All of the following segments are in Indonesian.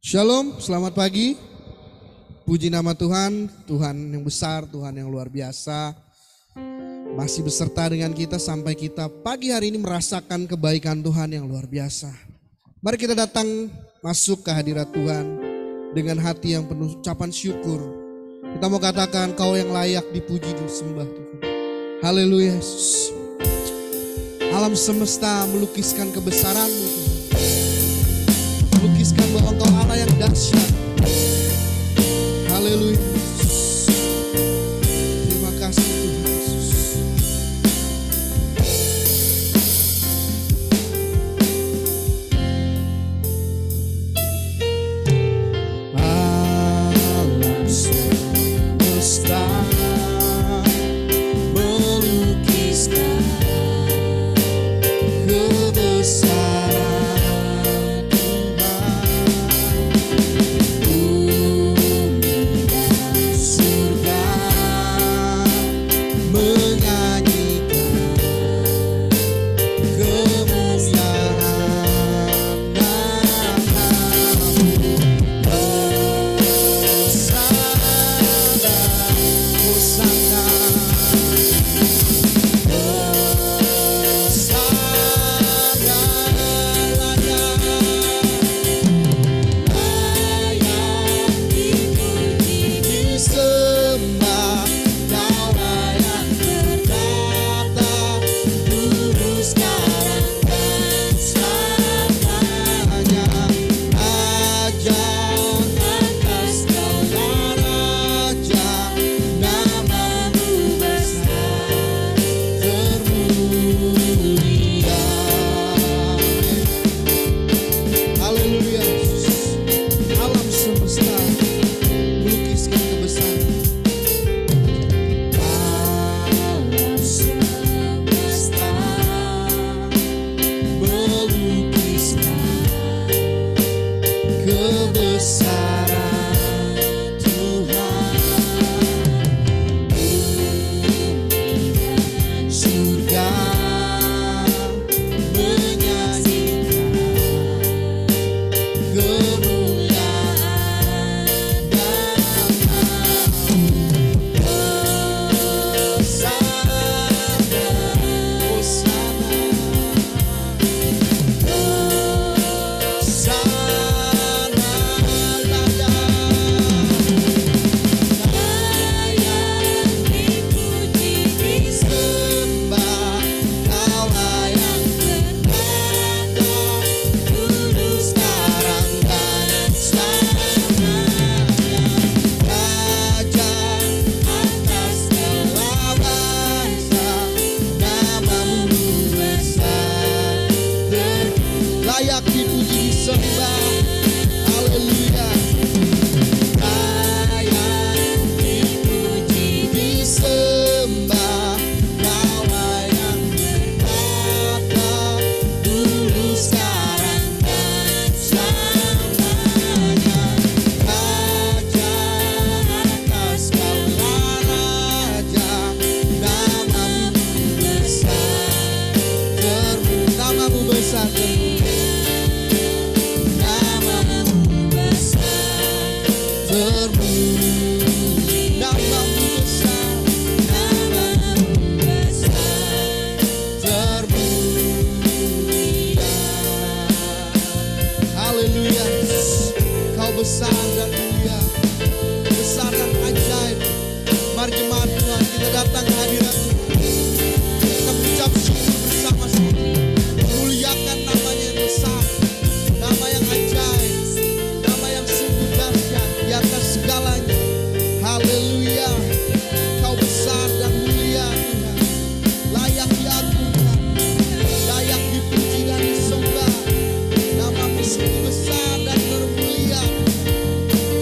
Shalom, selamat pagi. Puji nama Tuhan, Tuhan yang besar, Tuhan yang luar biasa. Masih beserta dengan kita sampai kita pagi hari ini merasakan kebaikan Tuhan yang luar biasa. Mari kita datang masuk ke hadirat Tuhan dengan hati yang penuh ucapan syukur. Kita mau katakan Kau yang layak dipuji dan disembah Tuhan. Haleluya Yesus. Alam semesta melukiskan kebesaran-Mu Tuhan. Melukiskan bahwa Engkau Allah yang dahsyat. Haleluya Yesus. Terima kasih Tuhan Yesus. Alam semesta melukiskan kebesaran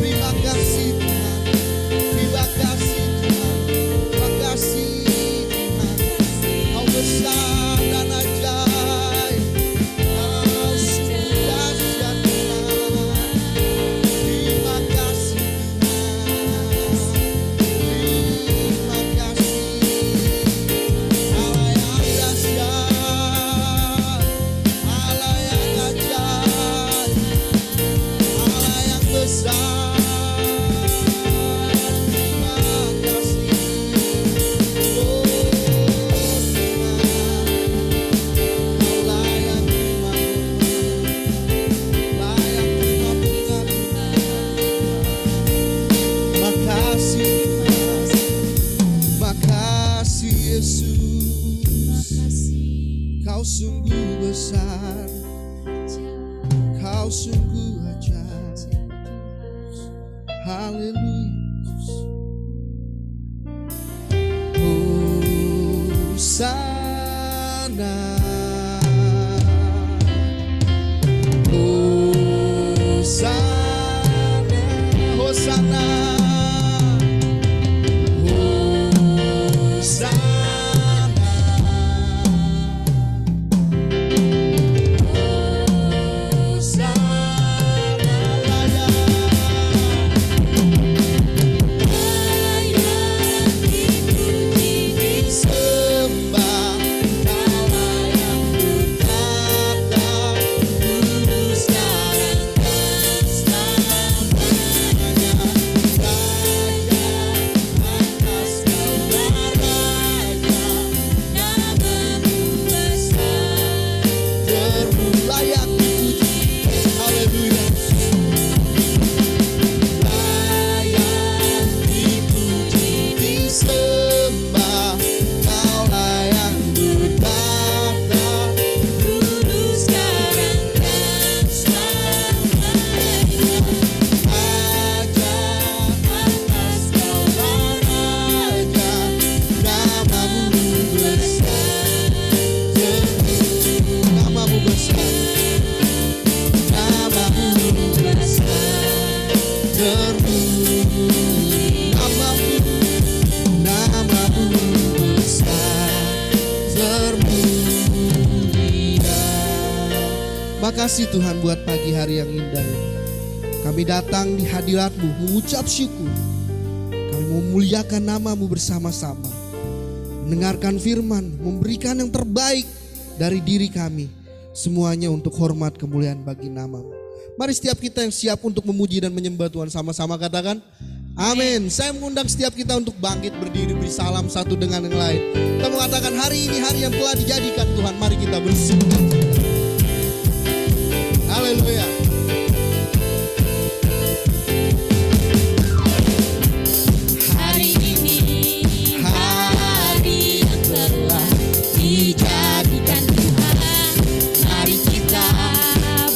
Terima kasih. Kau sungguh besar, Kau sungguh ajaib. Haleluya. Hosana, Hosana, Hosana, Hosana. Makasih Tuhan buat pagi hari yang indah ini. Kami datang di hadirat-Mu mengucap syukur. Kami memuliakan nama-Mu bersama-sama. Mendengarkan firman, memberikan yang terbaik dari diri kami. Semuanya untuk hormat kemuliaan bagi nama-Mu. Mari setiap kita yang siap untuk memuji dan menyembah Tuhan sama-sama katakan amin. Saya mengundang setiap kita untuk bangkit berdiri, beri salam satu dengan yang lain. Kita mengatakan hari ini hari yang telah dijadikan Tuhan. Mari kita bersyukur. Haleluya. Hari ini hari yang telah dijadikan Tuhan. Mari kita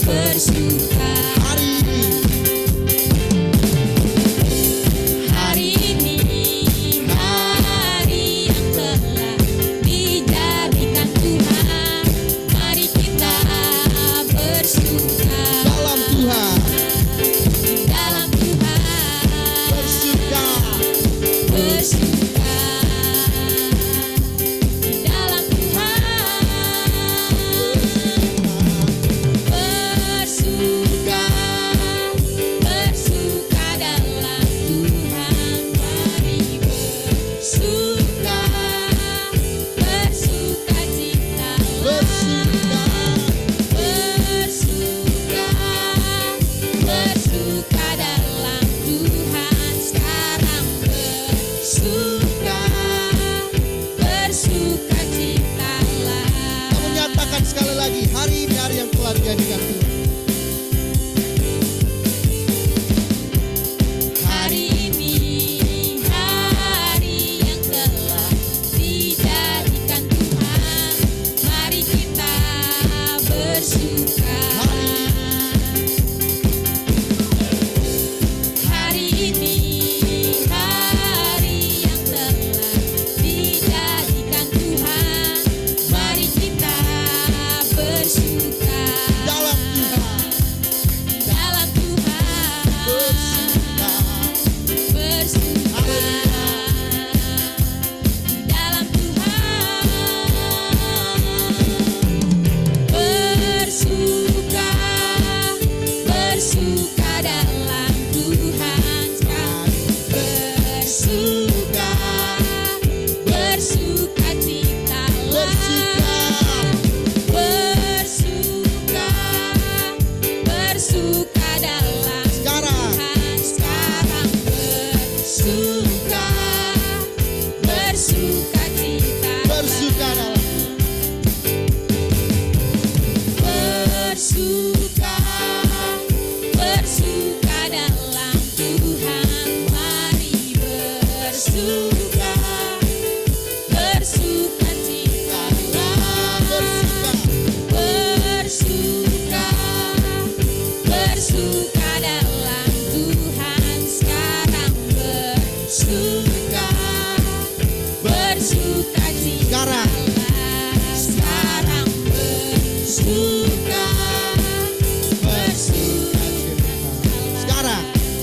bersuka. Hari ini hari yang telah dijadikan Tuhan. Mari kita bersuka.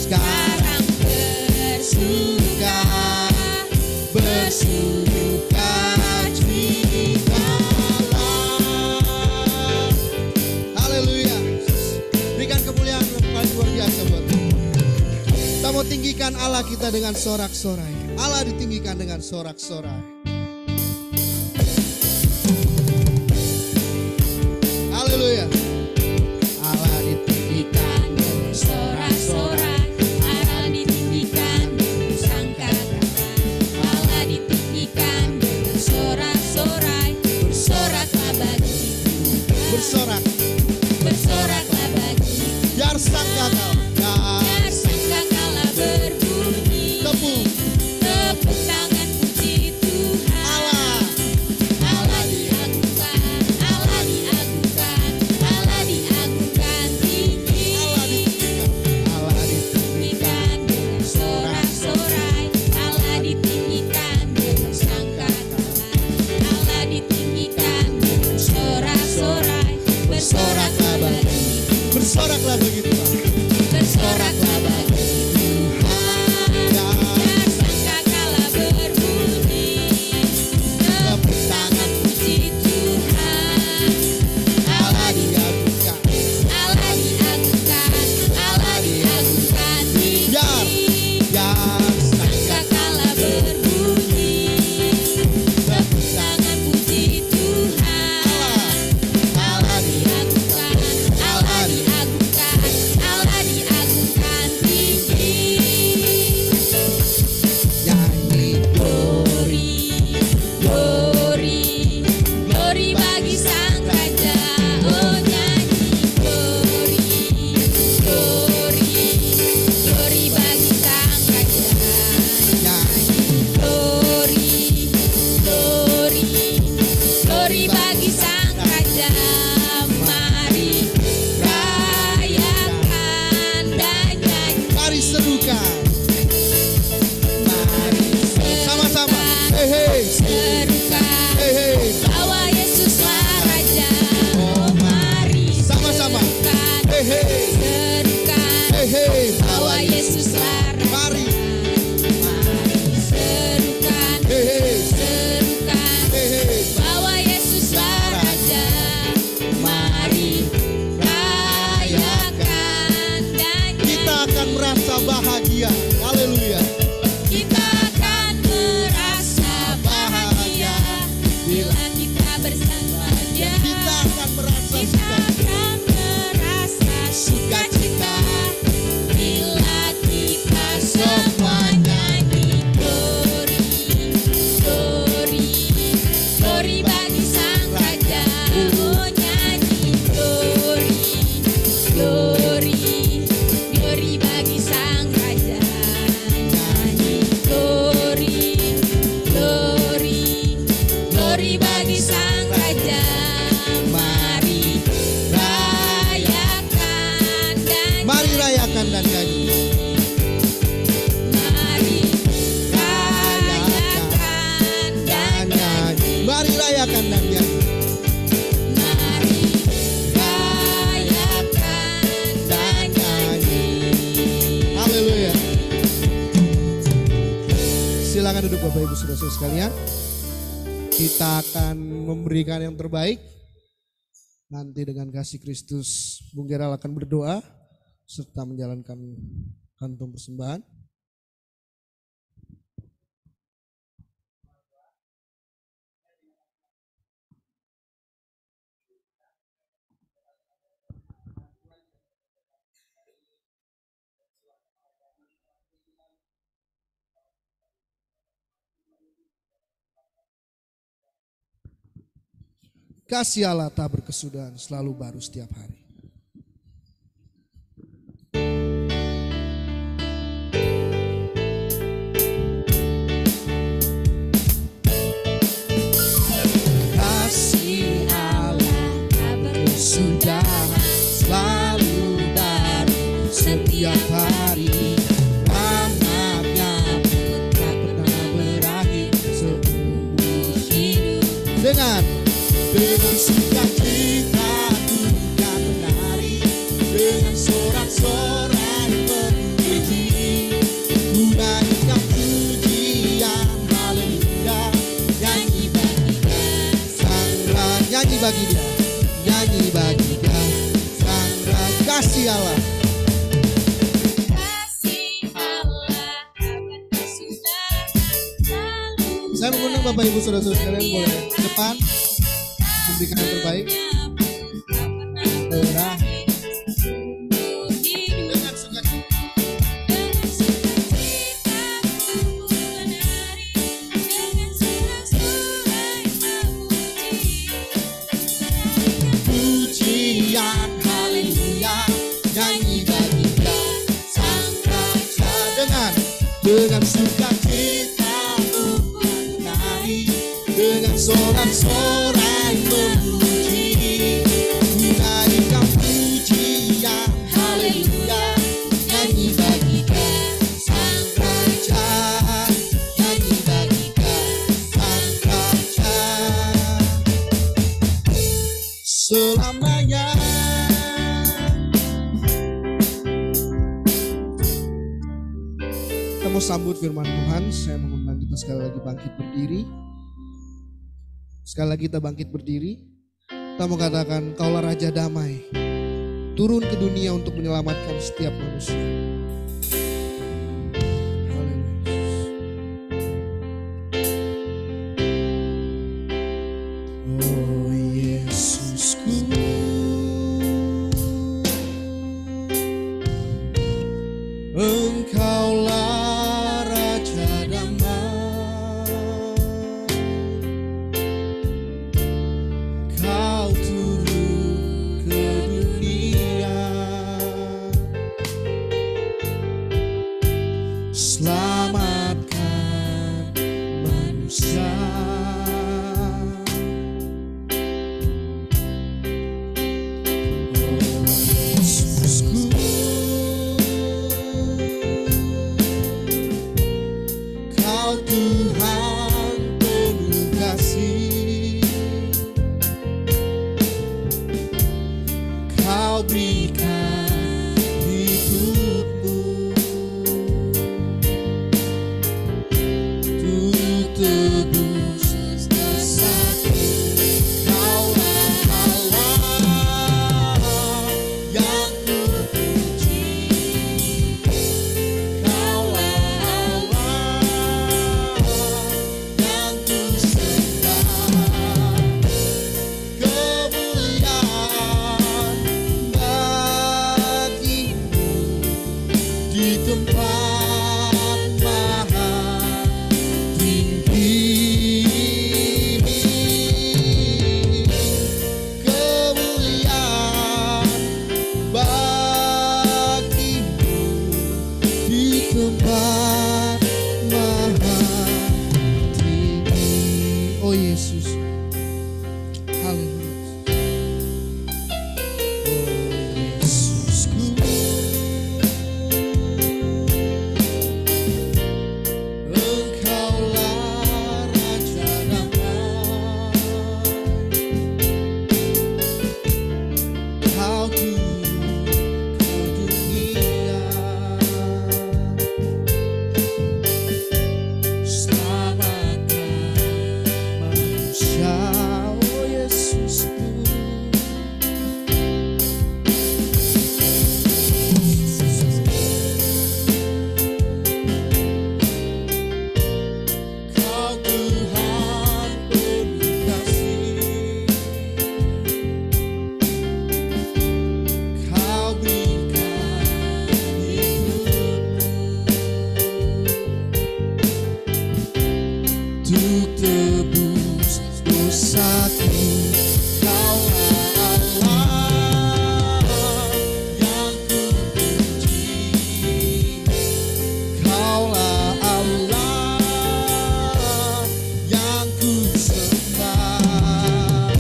sekarang bersuka, bersuka citalah. Haleluya. Berikan kemuliaan yang paling luar biasa buat kita. Kita mau tinggikan Allah kita dengan sorak-sorai. Allah ditinggikan dengan sorak-sorai. Haleluya. Allah ditinggikan dengan sorak-sorai, Allah ditinggikan dengan sangkatauan, Allah ditinggikan dengan sorak-sorai, bersoraklah bagi Tuhan, bersorak. bersoraklah bagi Biar sangkakala. biar sangkakala berbunyi, Tepuk. tepuk tangan puji Tuhan. Allah. Allah diagungkan, Allah diagungkan, Allah diagungkan tinggi. Allah ditinggikan. Ditinggikan dengan sorak-sorai, Allah ditinggikan dengan sangkatauan, Allah ditinggikan dengan sorak-sorai, bersoraklah bagi, Bersoraklah begitu. bersoraklah bagi Tuhan. Biar sangkakala berbunyi, tepuk tangan puji Tuhan. Allah Diagungkan. Allah diagungkan, Allah diagungkan tinggi. Biar Sangkakala berbunyi, tepuk tangan puji Tuhan. Allah diagungkan, Allah diagungkan, Allah diagungkan tinggi. nyanyi. Glory, glory, glory bagi Sang Raja. Oh nyanyi glory, glory, glory bagi Sang Raja. Nyanyi. Glory, glory, glory bagi Sang Raja. Mari rayakan dan nyanyi. Mari serukan. Mari Sama-sama. Hei hei. serukan, Hei hei. bahwa Yesuslah Raja. Oh mari Sama-sama. serukan, Hei hei. serukan, Hei hei. bahwa Yesuslah Raja. Mari. Mari serukan, Hei hei. serukan, Hei hei. bahwa Yesuslah Raja. Mari rayakan dan Kita akan merasa bahagia. Haleluya. kita akan merasa bahagia bila kita bersama Dia. Kita akan merasa Kita sukacita. akan merasa sukacita bila kita semua nyanyi glory, glory, glory bagi Sang Raja. Oh nyanyi glory, glory, glory bagi Sang Raja. Nyanyi glory, glory, glory bagi Sang Raja. Mari rayakan dan Mari rayakan dan nyanyi. mari rayakan dan nyanyi. Mari rayakan dan nyanyi. Mari rayakan dan nyanyi. Haleluya. Silakan duduk Bapak Ibu Saudara-saudara sekalian. Kita akan memberikan yang terbaik. Nanti dengan kasih Kristus, Bung Geral akan berdoa serta menjalankan kantung persembahan. Kasih Allah tak berkesudahan, selalu baru setiap hari. Kasih Allah tak berkesudahan, selalu baru setiap hari. Rahmat-Nya pun tak pernah berakhir seumur hidup. Dengan sukacita ku kan menari, dengan sorak-sorai memuji bagi Dia, nyanyi bagi Dia, Sang Raja. Kasih Allah. Saya mengundang Bapak Ibu Saudara-saudara sekalian boleh ke depan memberikan yang terbaik. Dengan sukacita. Pujian haleluya, nyanyi bagi Dia, Sang Raja. Dengan sukacita dengan sorak-sorai memuji, menaikkan pujian haleluya, nyanyi bagi Dia, Sang Raja, nyanyi bagi Dia, Sang Raja, selamanya. Kita mau sambut firman Tuhan. Saya mengundang kita sekali lagi bangkit berdiri. Sekali lagi kita bangkit berdiri. Kita mau katakan, Kaulah Raja Damai, turun ke dunia untuk menyelamatkan setiap manusia. Oh Yesusku, Engkaulah Raja Damai. Kau turun ke dunia, selamatkan manusia. Oh Yesusku, Kau Tuhan penuh kasih. Kau berikan hidupmu untuk tebus dosaku. Kaulah Allah yang kupuji. Kaulah Allah yang kusembah. Kemuliaan bagimu di tempat maha tinggi. Kemuliaan bagimu di tempat maha tinggi. Oh Yesus, haleluya. Yesusku, Engkaulah Raja Damai. Kau turun ke dunia, selamatkan manusia. Oh Yesusku, Kau Tuhan penuh kasih. Kau berikan hidupmu untuk tebus dosaku. Kaulah Allah yang kupuji. Kaulah Allah yang kusembah.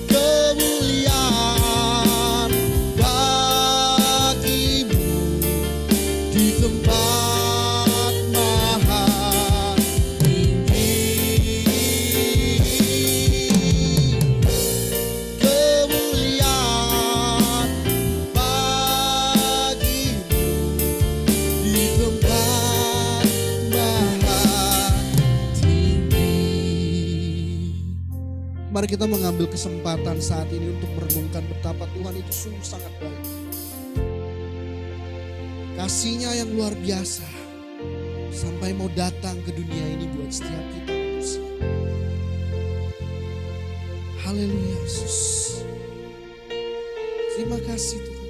Kemuliaan bagimu di tempat maha tinggi. Kemuliaan bagimu di tempat maha tinggi. Mari kita mengambil kesempatan saat ini untuk merenungkan betapa Tuhan itu sungguh sangat baik. Kasih-Nya yang luar biasa sampai mau datang ke dunia ini buat setiap kita manusia. Haleluya Yesus. Terima kasih Tuhan.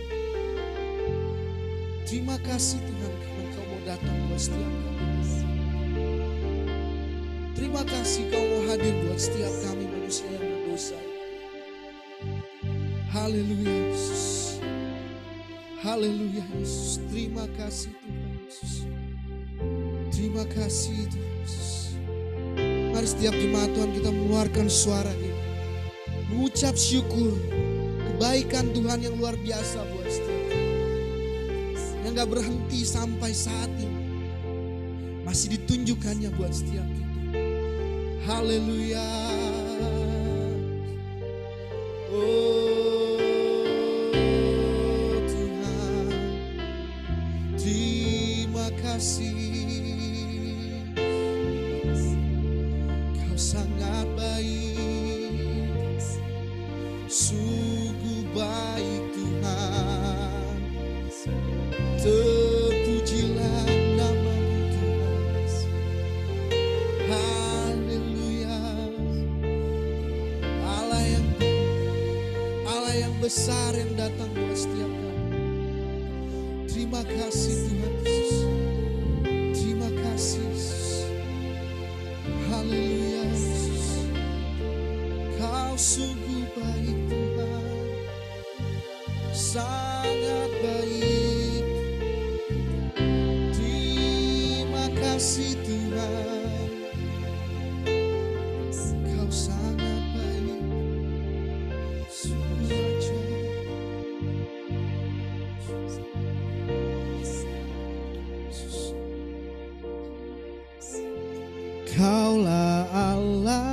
Terima kasih Tuhan karena Engkau mau datang buat setiap kami. Terima kasih Kau mau hadir buat setiap kami manusia yang berdosa. Haleluya Yesus. Haleluya Yesus. Terima kasih Tuhan Yesus. Terima kasih Tuhan Yesus. Mari setiap jemaat Tuhan kita mengeluarkan suara kita, mengucap syukur kebaikan Tuhan yang luar biasa buat setiap kita, yang gak berhenti sampai saat ini, masih ditunjukkannya buat setiap kita. Haleluya. Oh Tuhan, terima kasih. Kau sangat baik, sungguh baik Tuhan. Terpujilah nama-Mu Tuhan. Haleluya. Allah yang besar yang datang buat setiap kami. Terima kasih Tuhan Yesus. Terima kasih Yesus. Haleluya Yesus. Kau sungguh baik Tuhan. Sangat baik. Terima kasih Tuhan. Kau sangat baik. Sungguh ajaib. Kaulah Allah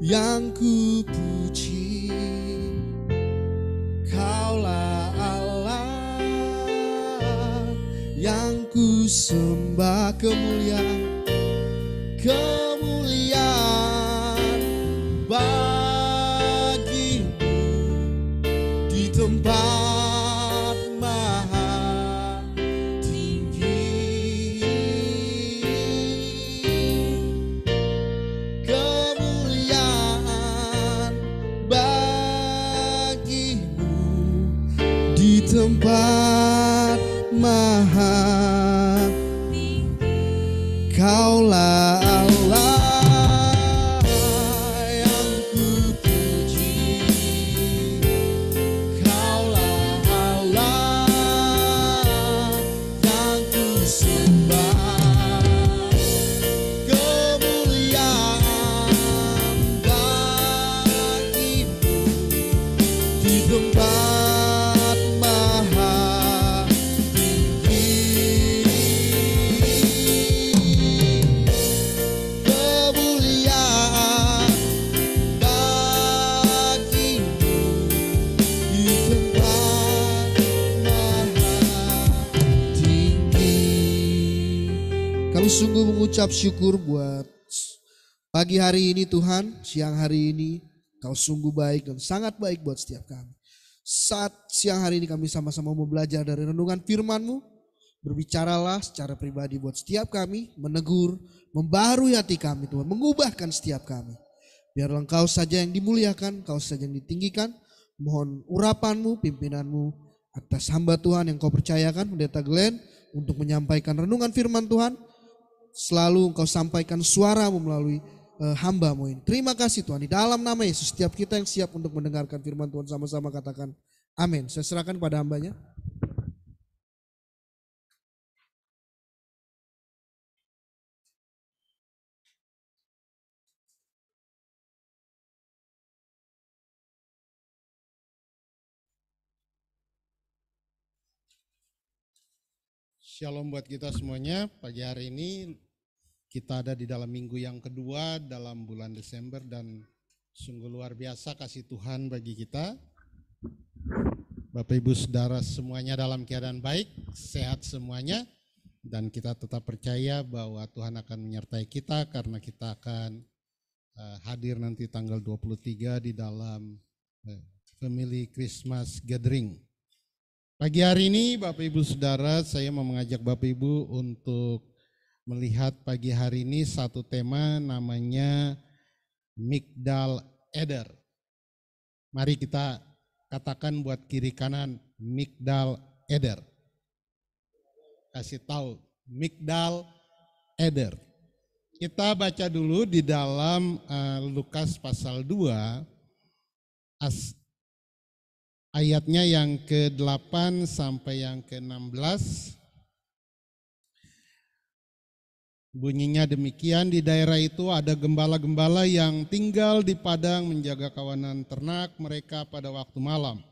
yang ku puji. Kaulah Allah yang ku sembah. Kemuliaan bagimu di tempat maha tinggi. Kemuliaan bagimu di tempat maha tinggi. Kaulah Allah yang ku puji. Kaulah Allah yang ku sembah. Kemuliaan bagimu di tempat maha tinggi. Kemuliaan bagimu di tempat maha tinggi. Kami sungguh mengucap syukur buat pagi hari ini Tuhan, siang hari ini Kau sungguh baik dan sangat baik buat setiap kami. Saat siang hari ini kami sama-sama mau belajar dari renungan firman-Mu. Berbicaralah secara pribadi buat setiap kami, menegur, membarui hati kami Tuhan, mengubahkan setiap kami. Biarlah Engkau saja yang dimuliakan, Engkau saja yang ditinggikan. Mohon urapan-Mu, pimpinan-Mu atas hamba Tuhan yang Kau percayakan, Pendeta Glenn, untuk menyampaikan renungan firman Tuhan. Selalu Engkau sampaikan suara-Mu melalui hamba-Mu ini. Terima kasih Tuhan, di dalam nama Yesus setiap kita yang siap untuk mendengarkan firman Tuhan sama-sama katakan amin. Saya serahkan pada hambanya. Shalom buat kita semuanya. Pagi hari ini kita ada di dalam minggu yang kedua dalam bulan Desember dan sungguh luar biasa kasih Tuhan bagi kita. Bapak Ibu Saudara semuanya dalam keadaan baik, sehat semuanya, dan kita tetap percaya bahwa Tuhan akan menyertai kita karena kita akan hadir nanti tanggal 23 di dalam Family Christmas Gathering. Pagi hari ini Bapak Ibu Saudara, saya mau mengajak Bapak Ibu untuk melihat pagi hari ini satu tema namanya Migdal Eder. Mari kita katakan buat kiri kanan, Migdal Eder. Kasih tahu, Migdal Eder. Kita baca dulu di dalam Lukas pasal 2, ayatnya yang ke-8 sampai yang ke-16. Bunyinya demikian, di daerah itu ada gembala-gembala yang tinggal di padang menjaga kawanan ternak mereka pada waktu malam.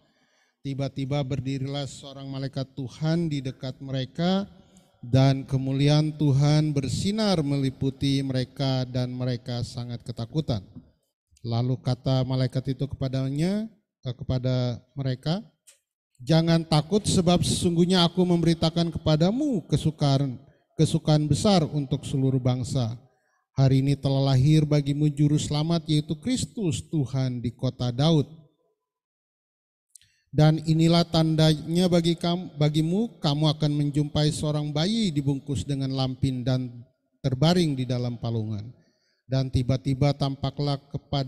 Tiba-tiba berdirilah seorang malaikat Tuhan di dekat mereka, dan kemuliaan Tuhan bersinar meliputi mereka dan mereka sangat ketakutan. Lalu kata malaikat itu kepada mereka, "Jangan takut, sebab sesungguhnya aku memberitakan kepadamu kesukaan besar untuk seluruh bangsa. Hari ini telah lahir bagimu juru selamat, yaitu Kristus Tuhan di kota Daud. Dan inilah tandanya bagimu, kamu akan menjumpai seorang bayi dibungkus dengan lampin dan terbaring di dalam palungan. Dan tiba-tiba tampaklah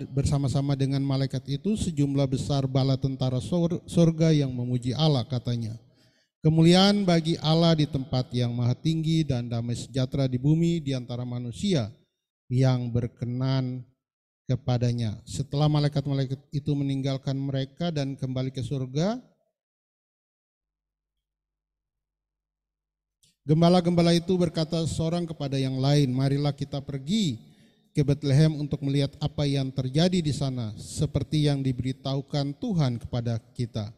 bersama-sama dengan malaikat itu sejumlah besar bala tentara surga yang memuji Allah, katanya, kemuliaan bagi Allah di tempat yang maha tinggi dan damai sejahtera di bumi di antara manusia yang berkenan kepadanya." Setelah malaikat-malaikat itu meninggalkan mereka dan kembali ke surga, gembala-gembala itu berkata seorang kepada yang lain, "Marilah kita pergi ke Betlehem untuk melihat apa yang terjadi di sana, seperti yang diberitahukan Tuhan kepada kita."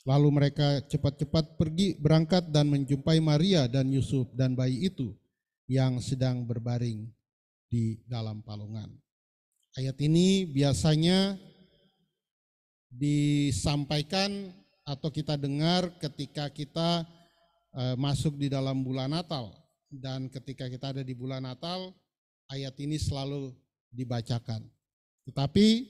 Lalu mereka cepat-cepat berangkat dan menjumpai Maria dan Yusuf dan bayi itu yang sedang berbaring di dalam palungan. Ayat ini biasanya disampaikan atau kita dengar ketika kita masuk di dalam bulan Natal. Dan ketika kita ada di bulan Natal, ayat ini selalu dibacakan. Tetapi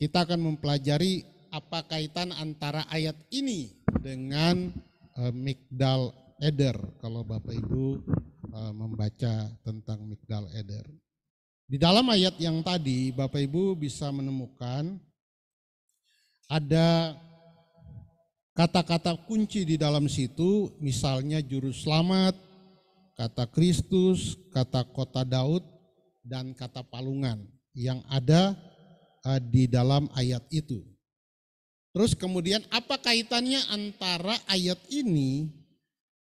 kita akan mempelajari apa kaitan antara ayat ini dengan Migdal Eder, kalau Bapak Ibu membaca tentang Migdal Eder. Di dalam ayat yang tadi Bapak Ibu bisa menemukan ada kata-kata kunci di dalam situ, misalnya juru selamat, kata Kristus, kata kota Daud, dan kata palungan yang ada di dalam ayat itu. Terus kemudian apa kaitannya antara ayat ini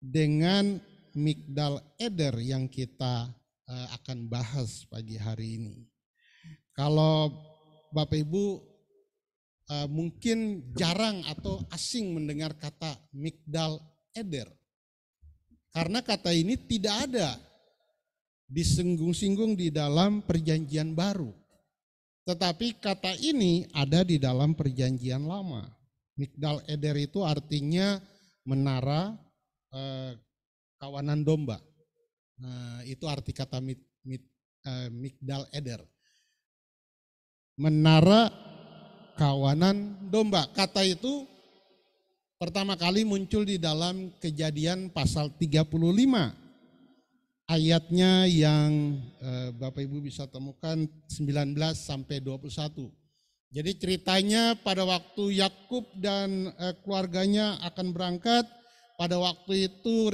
dengan Migdal Eder yang kita akan bahas pagi hari ini? Kalau Bapak Ibu mungkin jarang atau asing mendengar kata Migdal Eder, karena kata ini tidak ada disinggung-singgung di dalam Perjanjian Baru, tetapi kata ini ada di dalam Perjanjian Lama. Migdal Eder itu artinya menara kawanan domba. Itu arti kata Migdal Eder, menara kawanan domba. Kata itu pertama kali muncul di dalam Kejadian pasal 35, ayatnya yang Bapak Ibu bisa temukan 19 sampai 21. Jadi ceritanya pada waktu Yakub dan keluarganya akan berangkat, pada waktu itu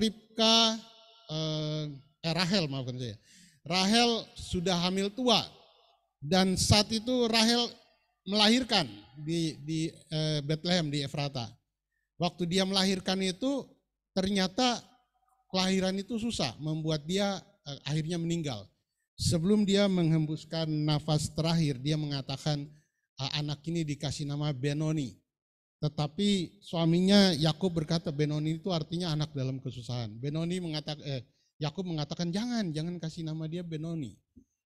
Rahel sudah hamil tua, dan saat itu Rahel melahirkan di Bethlehem di Efrata. Waktu dia melahirkan itu ternyata kelahiran itu susah, membuat dia akhirnya meninggal. Sebelum dia menghembuskan nafas terakhir, dia mengatakan anak ini dikasih nama Benoni. Tetapi suaminya Yakub berkata Benoni itu artinya anak dalam kesusahan. Yakub mengatakan jangan kasih nama dia Benoni.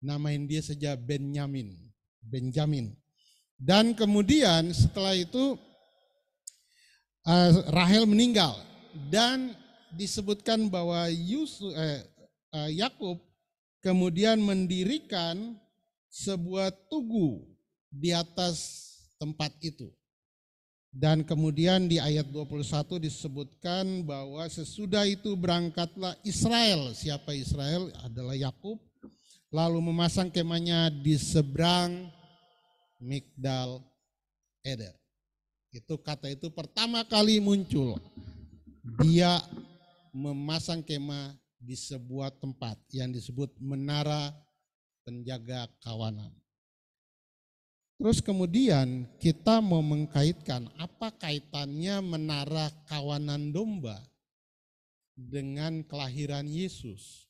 Namain dia saja Benjamin. Dan kemudian setelah itu Rahel meninggal, dan disebutkan bahwa Yakub kemudian mendirikan sebuah tugu di atas tempat itu. Dan kemudian di ayat 21 disebutkan bahwa sesudah itu berangkatlah Israel. Siapa Israel? Adalah Yakub. Lalu memasang kemahnya di seberang Migdal Eder. Itu kata itu pertama kali muncul. Dia memasang kemah di sebuah tempat yang disebut menara penjaga kawanan. Terus kemudian kita mau mengkaitkan apa kaitannya menara kawanan domba dengan kelahiran Yesus.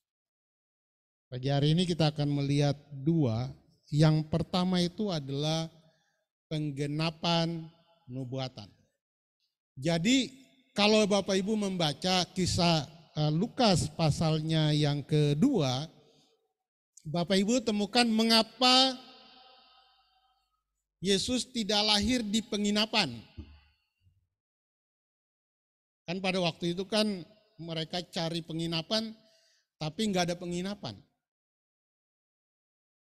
Pagi hari ini kita akan melihat dua. Yang pertama itu adalah penggenapan nubuatan. Jadi kalau Bapak Ibu membaca kisah Lukas pasalnya yang kedua, Bapak Ibu temukan mengapa Yesus tidak lahir di penginapan. Kan pada waktu itu kan mereka cari penginapan tapi nggak ada penginapan.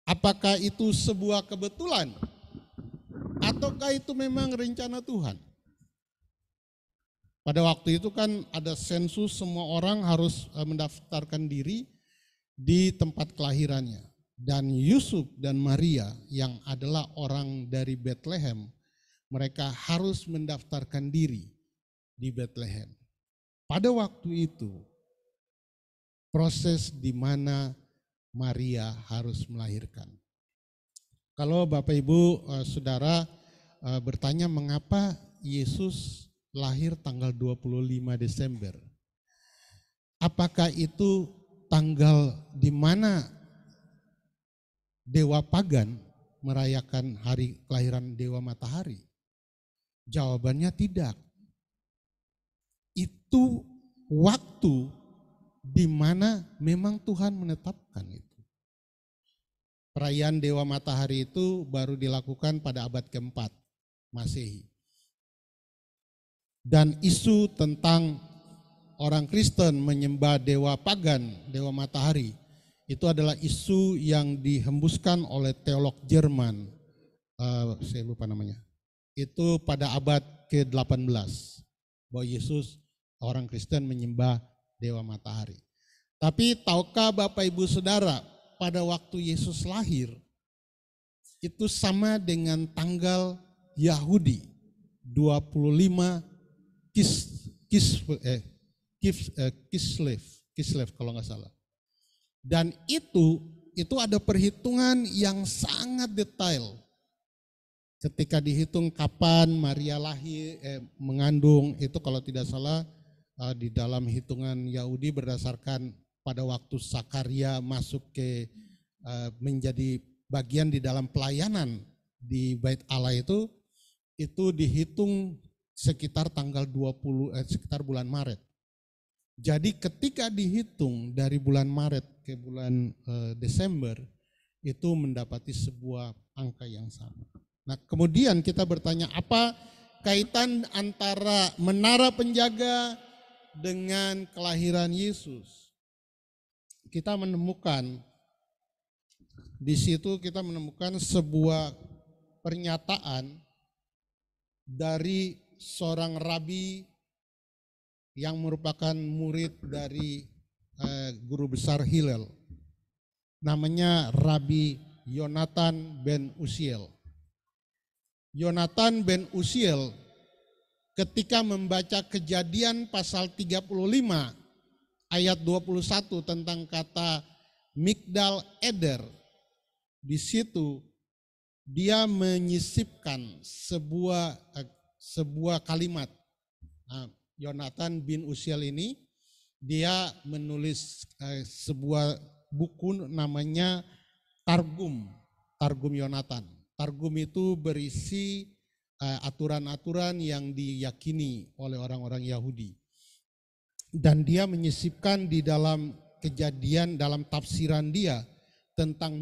Apakah itu sebuah kebetulan? Ataukah itu memang rencana Tuhan? Pada waktu itu kan ada sensus, semua orang harus mendaftarkan diri di tempat kelahirannya. Dan Yusuf dan Maria yang adalah orang dari Bethlehem, mereka harus mendaftarkan diri di Bethlehem. Pada waktu itu, proses di mana Maria harus melahirkan. Kalau Bapak Ibu Saudara bertanya mengapa Yesus lahir tanggal 25 Desember. Apakah itu tanggal di mana dewa pagan merayakan hari kelahiran dewa matahari? Jawabannya tidak. Itu waktu di mana memang Tuhan menetapkan itu. Perayaan dewa matahari itu baru dilakukan pada abad keempat Masehi. Dan isu tentang orang Kristen menyembah dewa pagan, dewa matahari, itu adalah isu yang dihembuskan oleh teolog Jerman, saya lupa namanya. Itu pada abad ke-18, bahwa Yesus orang Kristen menyembah dewa matahari. Tapi tahukah Bapak Ibu Saudara, pada waktu Yesus lahir, itu sama dengan tanggal Yahudi, 25 Kislev kalau nggak salah. Dan itu ada perhitungan yang sangat detail. Ketika dihitung kapan Maria lahir, mengandung, itu kalau tidak salah di dalam hitungan Yahudi berdasarkan pada waktu Sakaria masuk ke menjadi bagian di dalam pelayanan di Bait Allah itu dihitung sekitar tanggal 20 sekitar bulan Maret. Jadi ketika dihitung dari bulan Maret ke bulan Desember itu mendapati sebuah angka yang sama. Nah, kemudian kita bertanya apa kaitan antara menara penjaga dengan kelahiran Yesus? Kita menemukan di situ sebuah pernyataan dari seorang rabi yang merupakan murid dari guru besar Hillel. Namanya Rabi Yonatan ben Uziel. Yonatan ben Uziel ketika membaca Kejadian pasal 35 ayat 21 tentang kata Migdal Eder, di situ dia menyisipkan sebuah kalimat. Nah, Yonatan bin Uziel ini dia menulis sebuah buku namanya Targum Yonatan. Targum itu berisi aturan-aturan yang diyakini oleh orang-orang Yahudi. Dan dia menyisipkan di dalam Kejadian, dalam tafsiran dia tentang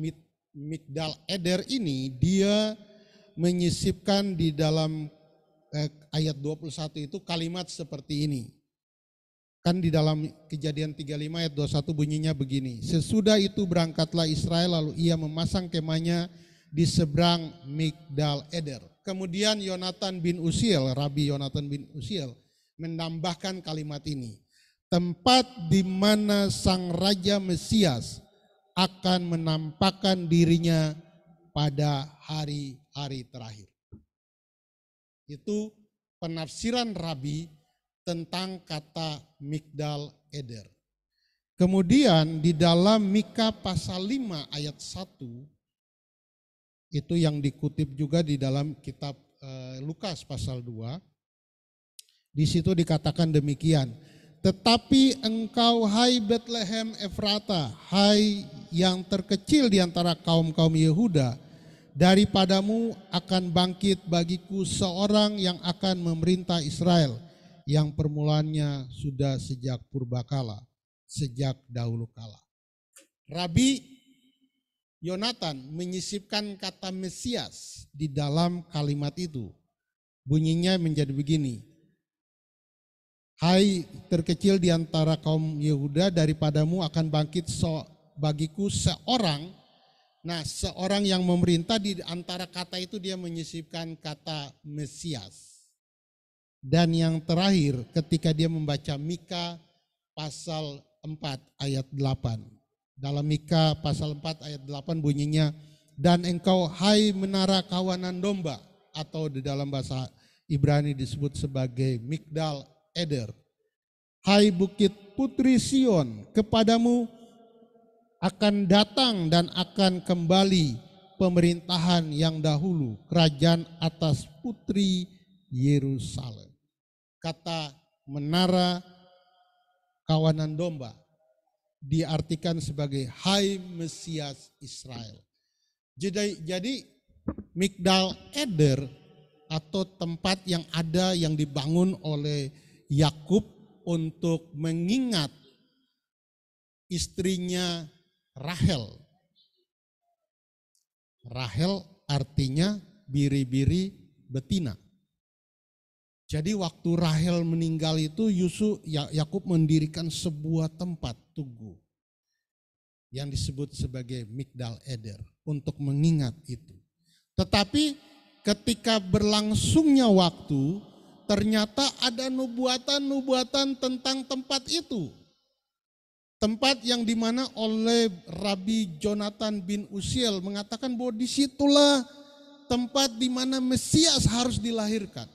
Migdal Eder ini, dia menyisipkan di dalam ayat 21 itu kalimat seperti ini. Kan di dalam Kejadian 35 ayat 21 bunyinya begini. Sesudah itu berangkatlah Israel lalu ia memasang kemahnya di seberang Migdal Eder. Kemudian Yonatan bin Uziel, Rabi Yonatan bin Uziel menambahkan kalimat ini. Tempat di mana sang Raja Mesias akan menampakkan dirinya pada hari-hari terakhir. Itu penafsiran Rabi tentang kata Migdal Eder. Kemudian di dalam Mika pasal 5 ayat 1, itu yang dikutip juga di dalam kitab Lukas pasal 2, di situ dikatakan demikian. Tetapi engkau hai Bethlehem Efrata, hai yang terkecil di antara kaum-kaum Yehuda, daripadamu akan bangkit bagiku seorang yang akan memerintah Israel, yang permulaannya sudah sejak purbakala, sejak dahulu kala. Rabi Yonatan menyisipkan kata Mesias di dalam kalimat itu. Bunyinya menjadi begini. Hai terkecil di antara kaum Yehuda, daripadamu akan bangkit bagiku seorang. Nah, seorang yang memerintah, di antara kata itu dia menyisipkan kata Mesias. Dan yang terakhir ketika dia membaca Mika pasal 4 ayat 8. Dalam Mika pasal 4 ayat 8 bunyinya, dan engkau hai menara kawanan domba, atau di dalam bahasa Ibrani disebut sebagai Migdal Eder. Hai bukit putri Sion, kepadamu akan datang dan akan kembali pemerintahan yang dahulu, kerajaan atas putri Yerusalem. Kata menara kawanan domba diartikan sebagai hai Mesias Israel. Jadi Migdal Eder atau tempat yang ada yang dibangun oleh Yakub untuk mengingat istrinya Rahel. Rahel artinya biri-biri betina. Jadi waktu Rahel meninggal itu Yakub mendirikan sebuah tempat tugu yang disebut sebagai Migdal Eder untuk mengingat itu. Tetapi ketika berlangsungnya waktu, ternyata ada nubuatan-nubuatan tentang tempat itu. Tempat yang dimana oleh Rabi Yonatan bin Uziel mengatakan bahwa disitulah tempat dimana Mesias harus dilahirkan.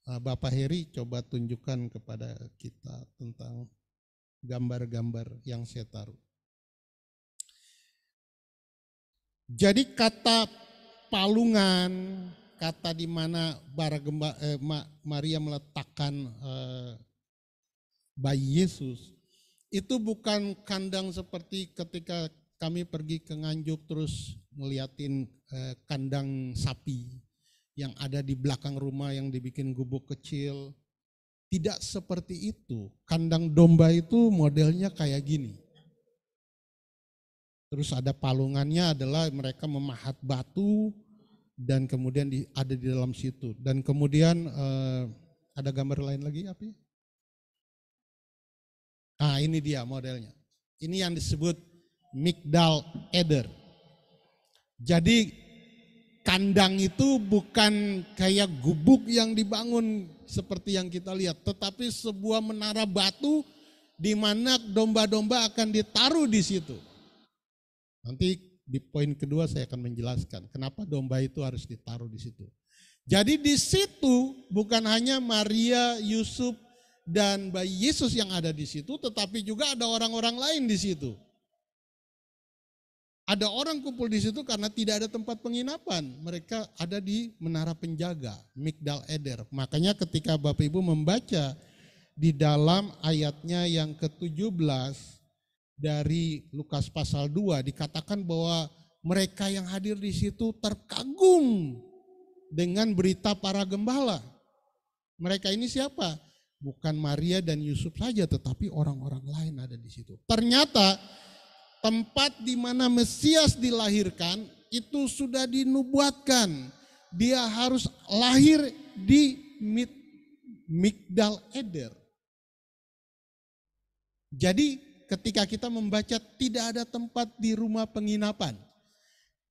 Bapak Heri coba tunjukkan kepada kita tentang gambar-gambar yang saya taruh. Jadi kata palungan, kata di mana Maria meletakkan bayi Yesus, itu bukan kandang seperti ketika kami pergi ke Nganjuk terus ngeliatin kandang sapi yang ada di belakang rumah yang dibikin gubuk kecil. Tidak seperti itu. Kandang domba itu modelnya kayak gini. Terus ada palungannya adalah mereka memahat batu dan kemudian ada di dalam situ. Dan kemudian ada gambar lain lagi apa ya? Nah ini dia modelnya. Ini yang disebut Migdal Eder. Jadi kandang itu bukan kayak gubuk yang dibangun seperti yang kita lihat, tetapi sebuah menara batu di mana domba-domba akan ditaruh di situ. Nanti di poin kedua saya akan menjelaskan kenapa domba itu harus ditaruh di situ. Jadi di situ bukan hanya Maria, Yusuf, dan bayi Yesus yang ada di situ, tetapi juga ada orang-orang lain di situ. Ada orang kumpul di situ karena tidak ada tempat penginapan. Mereka ada di menara penjaga, Migdal Eder. Makanya ketika Bapak Ibu membaca di dalam ayatnya yang ke-17 dari Lukas pasal 2, dikatakan bahwa mereka yang hadir di situ terkagum dengan berita para gembala. Mereka ini siapa? Bukan Maria dan Yusuf saja, tetapi orang-orang lain ada di situ. Ternyata tempat di mana Mesias dilahirkan itu sudah dinubuatkan. Dia harus lahir di Migdal Eder. Jadi ketika kita membaca tidak ada tempat di rumah penginapan,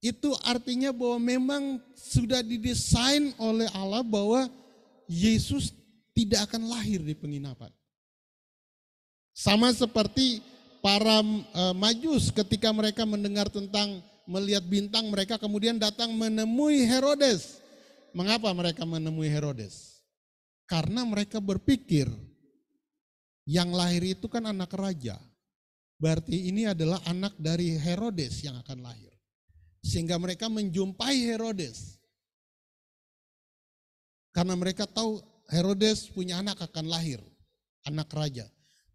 itu artinya bahwa memang sudah didesain oleh Allah bahwa Yesus tidak akan lahir di penginapan. Sama seperti para Majus ketika mereka mendengar tentang melihat bintang, mereka kemudian datang menemui Herodes. Mengapa mereka menemui Herodes? Karena mereka berpikir yang lahir itu kan anak raja. Berarti ini adalah anak dari Herodes yang akan lahir. Sehingga mereka menjumpai Herodes. Karena mereka tahu Herodes punya anak akan lahir, anak raja.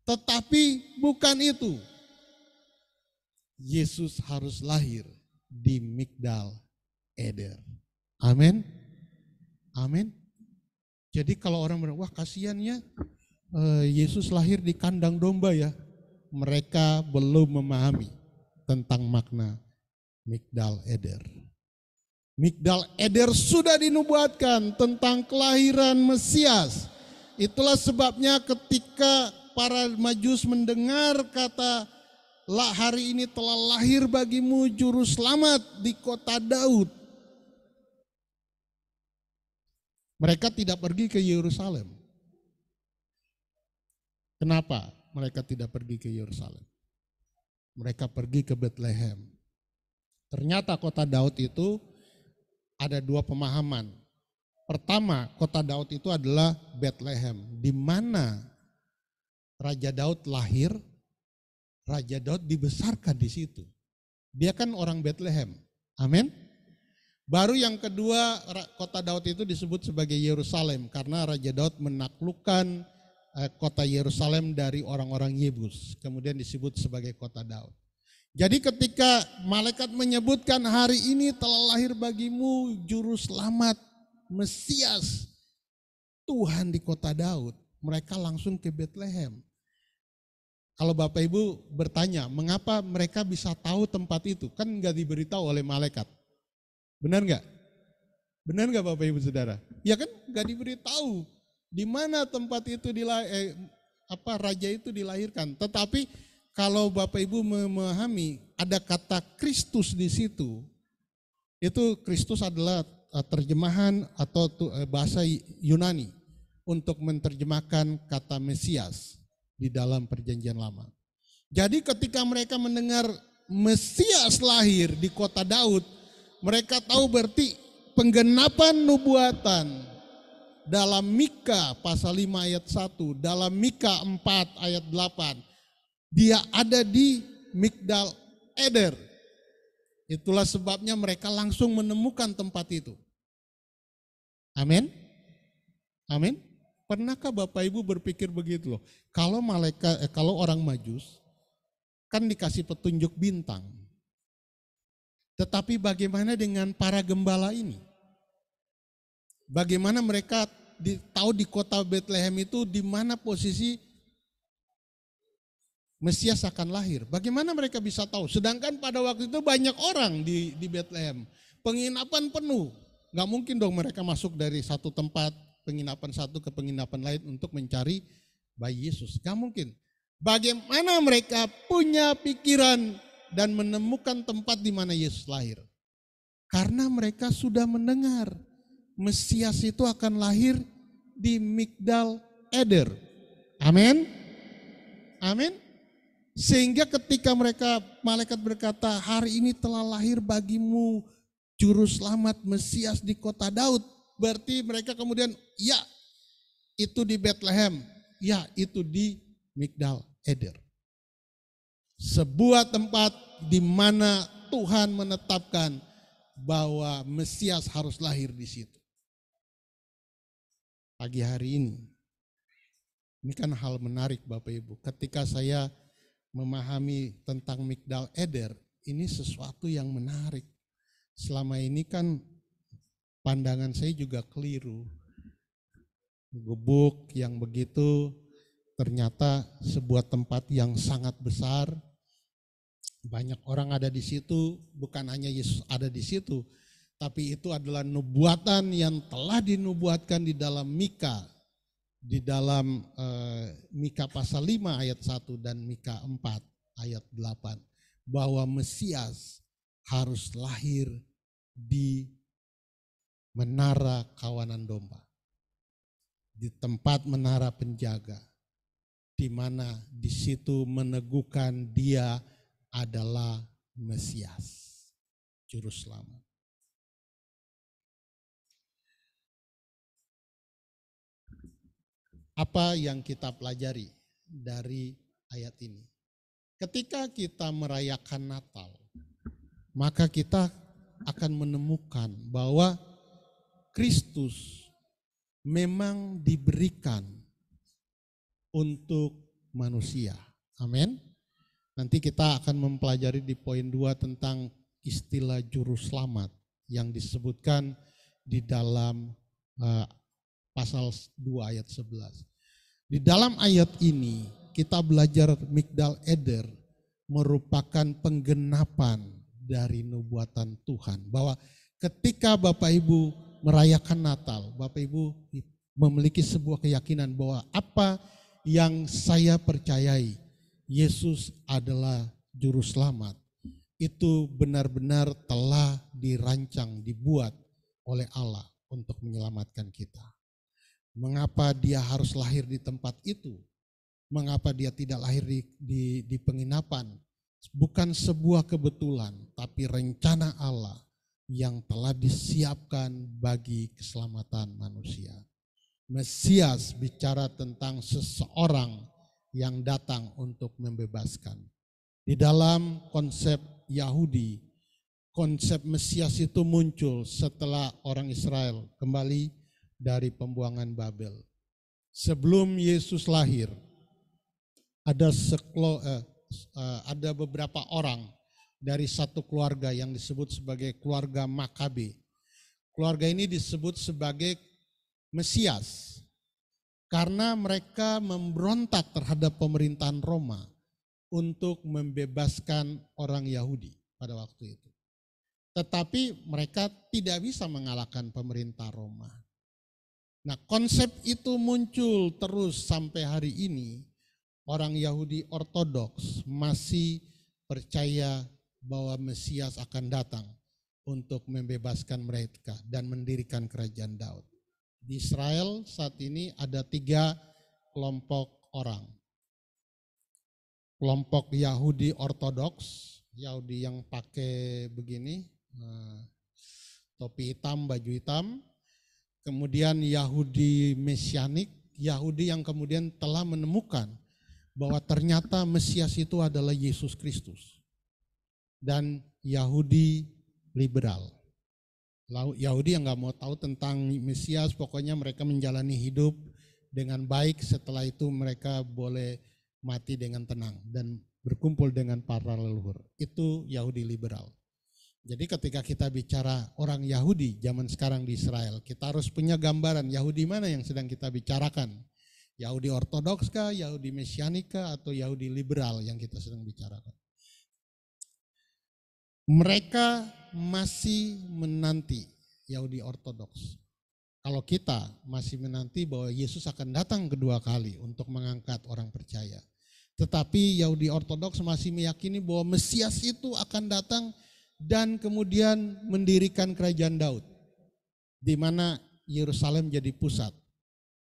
Tetapi bukan itu. Yesus harus lahir di Migdal Eder. Amin. Amin. Jadi kalau orang bilang, wah kasihannya Yesus lahir di kandang domba ya. Mereka belum memahami tentang makna Migdal Eder. Migdal Eder sudah dinubuatkan tentang kelahiran Mesias. Itulah sebabnya ketika para Majus mendengar kata, hari ini telah lahir bagimu juru selamat di kota Daud. Mereka tidak pergi ke Yerusalem. Kenapa mereka tidak pergi ke Yerusalem? Mereka pergi ke Bethlehem. Ternyata kota Daud itu ada dua pemahaman. Pertama, kota Daud itu adalah Bethlehem, di mana Raja Daud lahir, Raja Daud dibesarkan di situ. Dia kan orang Bethlehem. Amin. Baru yang kedua, kota Daud itu disebut sebagai Yerusalem karena Raja Daud menaklukkan kota Yerusalem dari orang-orang Yebus. Kemudian disebut sebagai kota Daud. Jadi ketika malaikat menyebutkan hari ini telah lahir bagimu juru selamat Mesias Tuhan di kota Daud, mereka langsung ke Bethlehem. Kalau Bapak Ibu bertanya, mengapa mereka bisa tahu tempat itu? Kan nggak diberitahu oleh malaikat. Benar nggak? Benar nggak Bapak Ibu Saudara? Ya kan nggak diberitahu di mana tempat itu raja itu dilahirkan. Tetapi kalau Bapak Ibu memahami ada kata Kristus di situ, itu Kristus adalah terjemahan atau bahasa Yunani untuk menerjemahkan kata Mesias di dalam Perjanjian Lama. Jadi ketika mereka mendengar Mesias lahir di kota Daud, mereka tahu berarti penggenapan nubuatan dalam Mika pasal 5 ayat 1, dalam Mika 4 ayat 8. Dia ada di Migdal Eder. Itulah sebabnya mereka langsung menemukan tempat itu. Amin. Amin. Pernahkah Bapak Ibu berpikir begitu loh? Kalau orang Majus kan dikasih petunjuk bintang. Tetapi bagaimana dengan para gembala ini? Bagaimana mereka tahu di kota Bethlehem itu di mana posisi Mesias akan lahir? Bagaimana mereka bisa tahu? Sedangkan pada waktu itu banyak orang di Bethlehem. Penginapan penuh. Gak mungkin dong mereka masuk dari satu tempat penginapan satu ke penginapan lain untuk mencari bayi Yesus. Gak mungkin. Bagaimana mereka punya pikiran dan menemukan tempat di mana Yesus lahir? Karena mereka sudah mendengar Mesias itu akan lahir di Migdal Eder. Amin. Amin. Sehingga ketika malaikat berkata, hari ini telah lahir bagimu juru selamat Mesias di kota Daud. Berarti mereka kemudian, ya itu di Bethlehem, ya itu di Migdal Eder. Sebuah tempat di mana Tuhan menetapkan bahwa Mesias harus lahir di situ. Pagi hari ini kan hal menarik Bapak Ibu. Ketika saya memahami tentang Migdal Eder, ini sesuatu yang menarik. Selama ini kan pandangan saya juga keliru. Gubuk yang begitu ternyata sebuah tempat yang sangat besar. Banyak orang ada di situ, bukan hanya Yesus ada di situ, tapi itu adalah nubuatan yang telah dinubuatkan di dalam Mika di dalam Mika pasal 5 ayat 1 dan Mika 4 ayat 8 bahwa Mesias harus lahir di menara kawanan domba, di tempat menara penjaga, di mana di situ meneguhkan dia adalah Mesias, Juru Selamat. Apa yang kita pelajari dari ayat ini? Ketika kita merayakan Natal, maka kita akan menemukan bahwa Kristus memang diberikan untuk manusia. Amin. Nanti kita akan mempelajari di poin 2 tentang istilah juru selamat yang disebutkan di dalam pasal 2 ayat 11. Di dalam ayat ini kita belajar Migdal Eder merupakan penggenapan dari nubuatan Tuhan. Bahwa ketika Bapak Ibu merayakan Natal, Bapak Ibu memiliki sebuah keyakinan bahwa apa yang saya percayai, Yesus adalah juru selamat, itu benar-benar telah dirancang, dibuat oleh Allah untuk menyelamatkan kita. Mengapa dia harus lahir di tempat itu? Mengapa dia tidak lahir di penginapan? Bukan sebuah kebetulan, tapi rencana Allah yang telah disiapkan bagi keselamatan manusia. Mesias bicara tentang seseorang yang datang untuk membebaskan. Di dalam konsep Yahudi, konsep Mesias itu muncul setelah orang Israel kembali dari pembuangan Babel. Sebelum Yesus lahir, ada beberapa orang dari satu keluarga yang disebut sebagai keluarga Makabe. Keluarga ini disebut sebagai Mesias karena mereka memberontak terhadap pemerintahan Roma untuk membebaskan orang Yahudi pada waktu itu. Tetapi mereka tidak bisa mengalahkan pemerintah Roma. Nah, konsep itu muncul terus sampai hari ini. Orang Yahudi Ortodoks masih percaya bahwa Mesias akan datang untuk membebaskan mereka dan mendirikan kerajaan Daud. Di Israel saat ini ada 3 kelompok orang. Kelompok Yahudi Ortodoks, Yahudi yang pakai begini, topi hitam, baju hitam. Kemudian Yahudi Mesianik, Yahudi yang kemudian telah menemukan bahwa ternyata Mesias itu adalah Yesus Kristus. Dan Yahudi liberal. Yahudi yang gak mau tahu tentang Mesias, pokoknya mereka menjalani hidup dengan baik, setelah itu mereka boleh mati dengan tenang dan berkumpul dengan para leluhur. Itu Yahudi liberal. Jadi ketika kita bicara orang Yahudi zaman sekarang di Israel, kita harus punya gambaran Yahudi mana yang sedang kita bicarakan. Yahudi Ortodoks kah, Yahudi Mesianik kah, atau Yahudi liberal yang kita sedang bicarakan. Mereka masih menanti Yahudi Ortodoks. Kalau kita masih menanti bahwa Yesus akan datang kedua kali untuk mengangkat orang percaya. Tetapi Yahudi Ortodoks masih meyakini bahwa Mesias itu akan datang dan kemudian mendirikan kerajaan Daud. Di mana Yerusalem jadi pusat.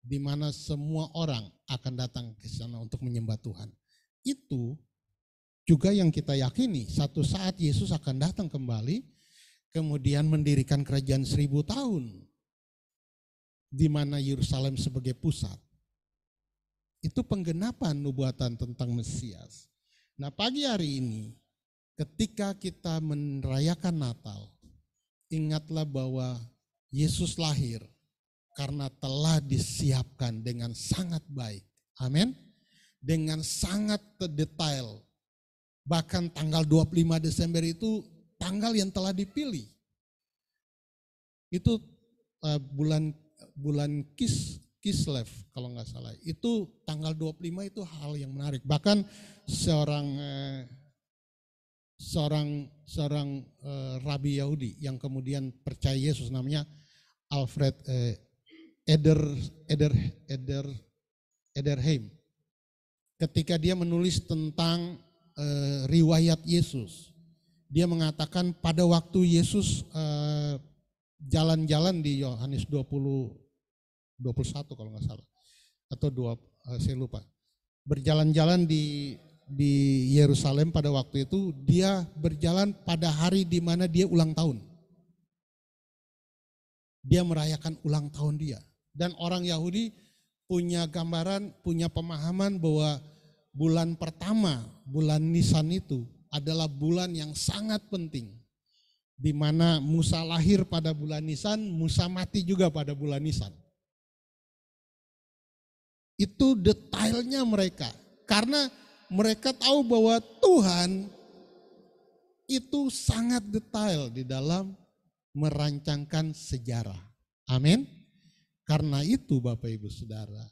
Di mana semua orang akan datang ke sana untuk menyembah Tuhan. Itu juga yang kita yakini, satu saat Yesus akan datang kembali, kemudian mendirikan kerajaan 1000 tahun, di mana Yerusalem sebagai pusat. Itu penggenapan nubuatan tentang Mesias. Nah, pagi hari ini, ketika kita merayakan Natal, ingatlah bahwa Yesus lahir karena telah disiapkan dengan sangat baik. Amin. Dengan sangat detail. Bahkan tanggal 25 Desember itu tanggal yang telah dipilih. Itu bulan Kislev kalau nggak salah. Itu tanggal 25 itu hal yang menarik. Bahkan seorang rabi Yahudi yang kemudian percaya Yesus namanya Alfred Ederheim ketika dia menulis tentang riwayat Yesus. Dia mengatakan pada waktu Yesus jalan-jalan di Yohanes 21 kalau nggak salah, atau saya lupa. Berjalan-jalan di Yerusalem pada waktu itu, dia berjalan pada hari di mana dia ulang tahun. Dia merayakan ulang tahun dia. Dan orang Yahudi punya gambaran, punya pemahaman bahwa bulan pertama, bulan Nisan itu adalah bulan yang sangat penting. Di mana Musa lahir pada bulan Nisan, Musa mati juga pada bulan Nisan. Itu detailnya mereka. Karena mereka tahu bahwa Tuhan itu sangat detail di dalam merancangkan sejarah. Amin. Karena itu Bapak Ibu Saudara,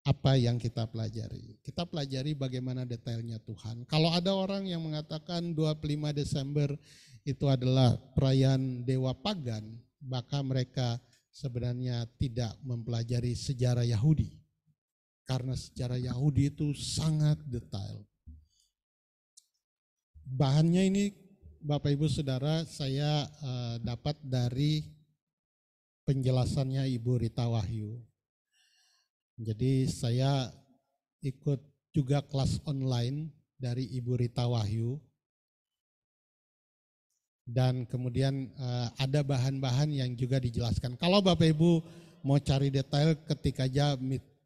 apa yang kita pelajari? Kita pelajari bagaimana detailnya Tuhan. Kalau ada orang yang mengatakan 25 Desember itu adalah perayaan dewa pagan, maka mereka sebenarnya tidak mempelajari sejarah Yahudi. Karena sejarah Yahudi itu sangat detail. Bahannya ini Bapak Ibu Saudara saya dapat dari penjelasannya Ibu Rita Wahyu. Jadi saya ikut juga kelas online dari Ibu Rita Wahyu. Dan kemudian ada bahan-bahan yang juga dijelaskan. Kalau Bapak Ibu mau cari detail, ketik aja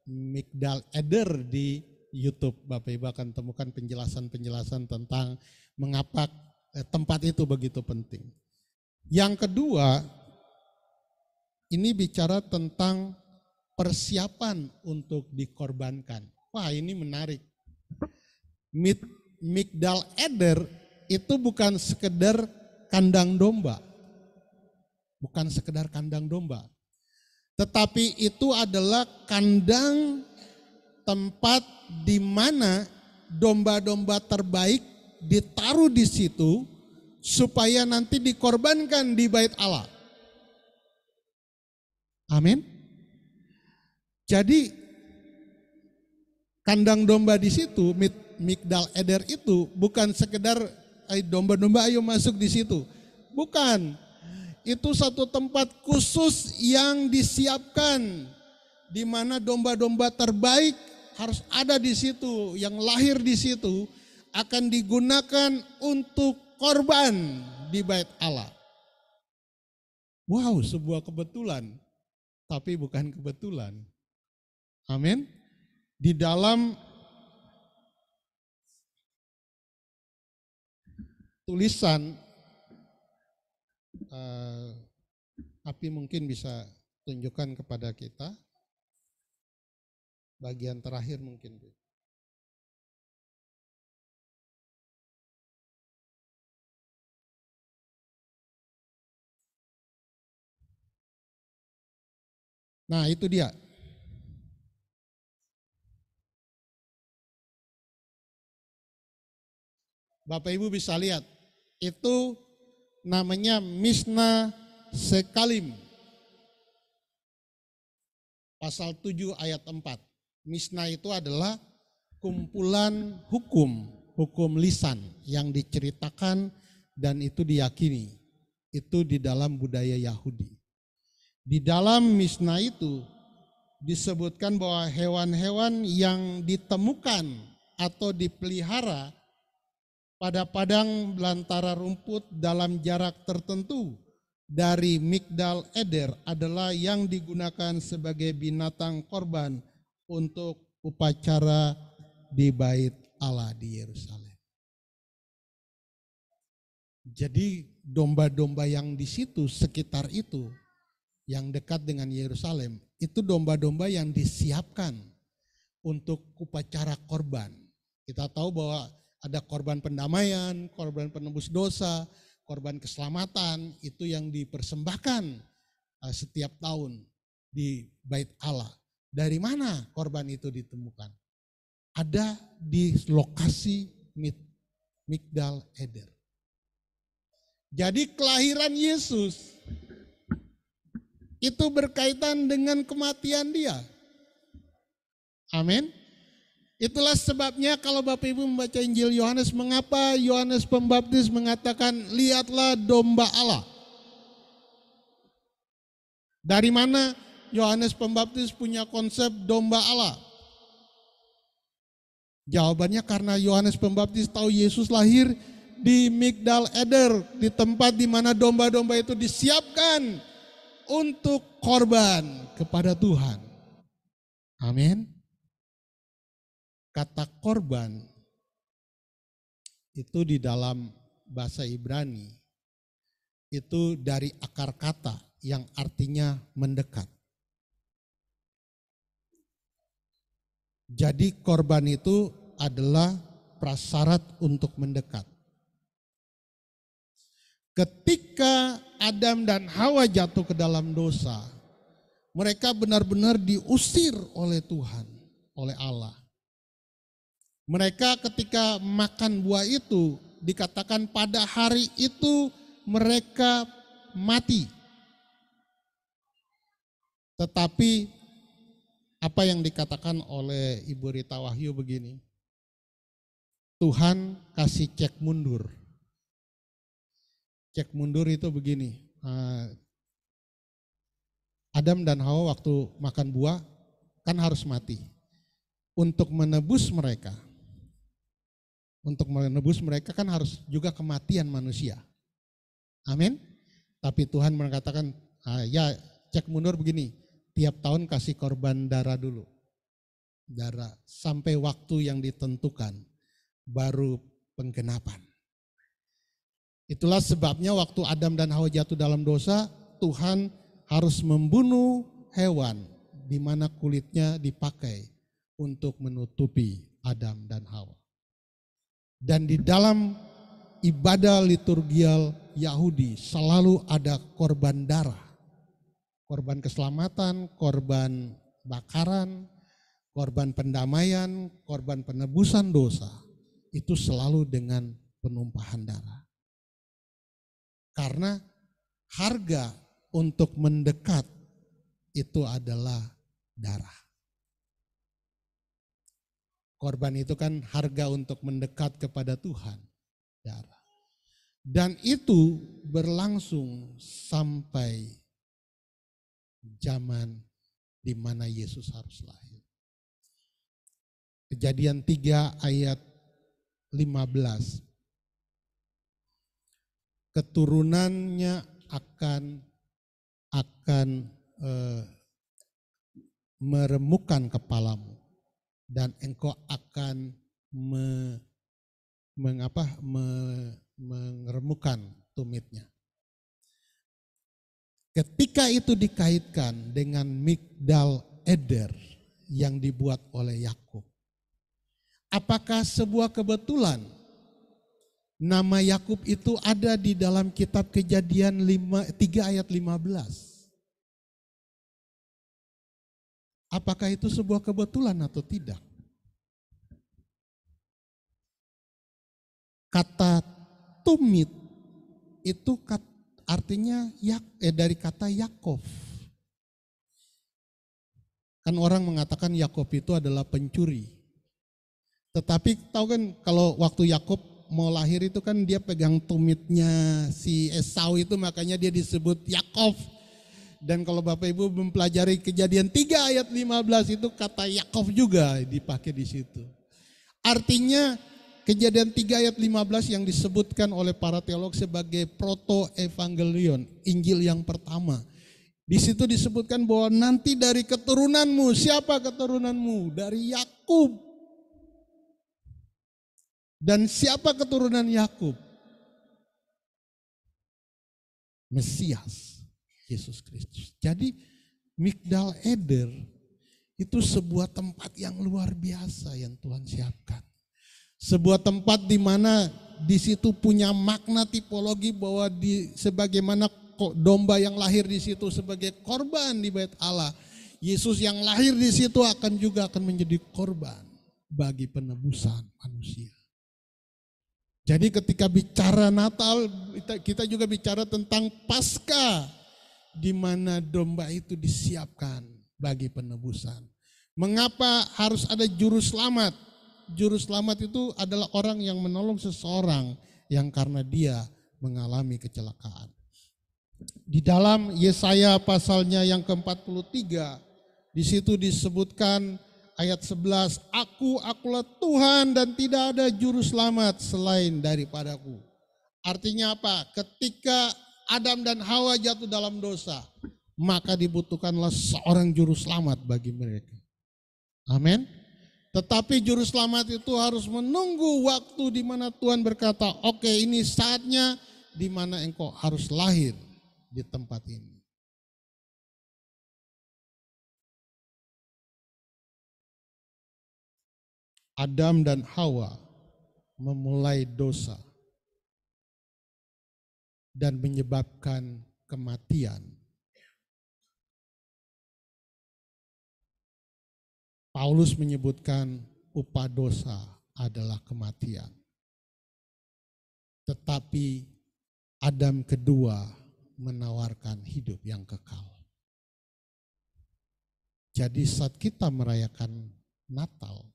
Migdal Eder di YouTube. Bapak Ibu akan temukan penjelasan-penjelasan tentang mengapa tempat itu begitu penting. Yang kedua, ini bicara tentang persiapan untuk dikorbankan. Wah, ini menarik. Migdal Eder itu bukan sekedar kandang domba. Bukan sekedar kandang domba. Tetapi itu adalah kandang tempat di mana domba-domba terbaik ditaruh di situ supaya nanti dikorbankan di bait Allah. Amin. Jadi kandang domba di situ, Migdal Eder itu bukan sekedar domba-domba ayo masuk di situ. Bukan. Itu satu tempat khusus yang disiapkan di mana domba-domba terbaik harus ada di situ, yang lahir di situ akan digunakan untuk korban di bait Allah. Wow, sebuah kebetulan. Tapi bukan kebetulan. Amin. Di dalam tulisan, Api mungkin bisa tunjukkan kepada kita. Bagian terakhir mungkin. Nah, itu dia. Bapak Ibu bisa lihat, itu namanya Mishnah Sekalim. Pasal 7 ayat 4. Mishnah itu adalah kumpulan hukum lisan yang diceritakan dan itu diyakini. Itu di dalam budaya Yahudi. Di dalam Mishnah itu disebutkan bahwa hewan-hewan yang ditemukan atau dipelihara pada padang belantara rumput dalam jarak tertentu dari Migdal Eder adalah yang digunakan sebagai binatang korban untuk upacara di bait Allah di Yerusalem. Jadi domba-domba yang di situ sekitar itu, yang dekat dengan Yerusalem, itu domba-domba yang disiapkan untuk upacara korban. Kita tahu bahwa ada korban pendamaian, korban penebus dosa, korban keselamatan, itu yang dipersembahkan setiap tahun di bait Allah. Dari mana korban itu ditemukan? Ada di lokasi Migdal Eder. Jadi kelahiran Yesus itu berkaitan dengan kematian dia. Amin. Itulah sebabnya kalau Bapak Ibu membaca Injil Yohanes, mengapa Yohanes Pembaptis mengatakan lihatlah domba Allah. Dari mana Yohanes Pembaptis punya konsep domba Allah? Jawabannya karena Yohanes Pembaptis tahu Yesus lahir di Migdal Eder, di tempat di mana domba-domba itu disiapkan untuk korban kepada Tuhan. Amin. Kata korban itu di dalam bahasa Ibrani itu dari akar kata yang artinya mendekat. Jadi korban itu adalah prasyarat untuk mendekat. Ketika Adam dan Hawa jatuh ke dalam dosa, mereka benar-benar diusir oleh Tuhan, oleh Allah. Mereka ketika makan buah itu dikatakan pada hari itu mereka mati. Tetapi apa yang dikatakan oleh Ibu Rita Wahyu begini, Tuhan kasih cek mundur. Cek mundur itu begini, Adam dan Hawa waktu makan buah kan harus mati. Untuk menebus mereka kan harus juga kematian manusia. Amin. Tapi Tuhan mengatakan, ya cek mundur begini, tiap tahun kasih korban darah dulu. Darah sampai waktu yang ditentukan, baru penggenapan. Itulah sebabnya waktu Adam dan Hawa jatuh dalam dosa, Tuhan harus membunuh hewan di mana kulitnya dipakai untuk menutupi Adam dan Hawa. Dan di dalam ibadah liturgial Yahudi selalu ada korban darah. Korban keselamatan, korban bakaran, korban pendamaian, korban penebusan dosa. Itu selalu dengan penumpahan darah. Karena harga untuk mendekat itu adalah darah. Korban itu kan harga untuk mendekat kepada Tuhan, darah. Dan itu berlangsung sampai zaman di mana Yesus harus lahir. Kejadian 3 ayat 15. Keturunannya akan meremukkan kepalamu. Dan engkau akan mengeremukkan tumitnya. Ketika itu dikaitkan dengan Migdal Eder yang dibuat oleh Yakub. Apakah sebuah kebetulan nama Yakub itu ada di dalam kitab Kejadian 3 ayat 15? Apakah itu sebuah kebetulan atau tidak? Kata tumit itu artinya dari kata Yakov. Kan orang mengatakan Yakov itu adalah pencuri. Tetapi tahu kan kalau waktu Yakov mau lahir itu kan dia pegang tumitnya si Esau itu, makanya dia disebut Yakov. Dan kalau Bapak Ibu mempelajari Kejadian 3 ayat 15 itu kata Yakov juga dipakai di situ. Artinya Kejadian 3 ayat 15 yang disebutkan oleh para teolog sebagai proto-evangelion, Injil yang pertama. Di situ disebutkan bahwa nanti dari keturunanmu, siapa keturunanmu? Dari Yakub. Dan siapa keturunan Yakub? Mesias. Yesus Kristus. Jadi Migdal Eder itu sebuah tempat yang luar biasa yang Tuhan siapkan. Sebuah tempat di mana di situ punya makna tipologi bahwa sebagaimana domba yang lahir di situ sebagai korban di Bait Allah, Yesus yang lahir di situ juga akan menjadi korban bagi penebusan manusia. Jadi ketika bicara Natal, kita juga bicara tentang Paskah. di mana domba itu disiapkan bagi penebusan. Mengapa harus ada juru selamat? Juru selamat itu adalah orang yang menolong seseorang yang karena dia mengalami kecelakaan. Di dalam Yesaya pasalnya yang ke-43, di situ disebutkan ayat 11, akulah Tuhan dan tidak ada juru selamat selain daripadaku. Artinya apa? Ketika Adam dan Hawa jatuh dalam dosa, maka dibutuhkanlah seorang juru selamat bagi mereka. Amin. Tetapi juru selamat itu harus menunggu waktu di mana Tuhan berkata, oke, ini saatnya di mana engkau harus lahir di tempat ini. Adam dan Hawa memulai dosa dan menyebabkan kematian. Paulus menyebutkan upah dosa adalah kematian. Tetapi Adam kedua menawarkan hidup yang kekal. Jadi saat kita merayakan Natal,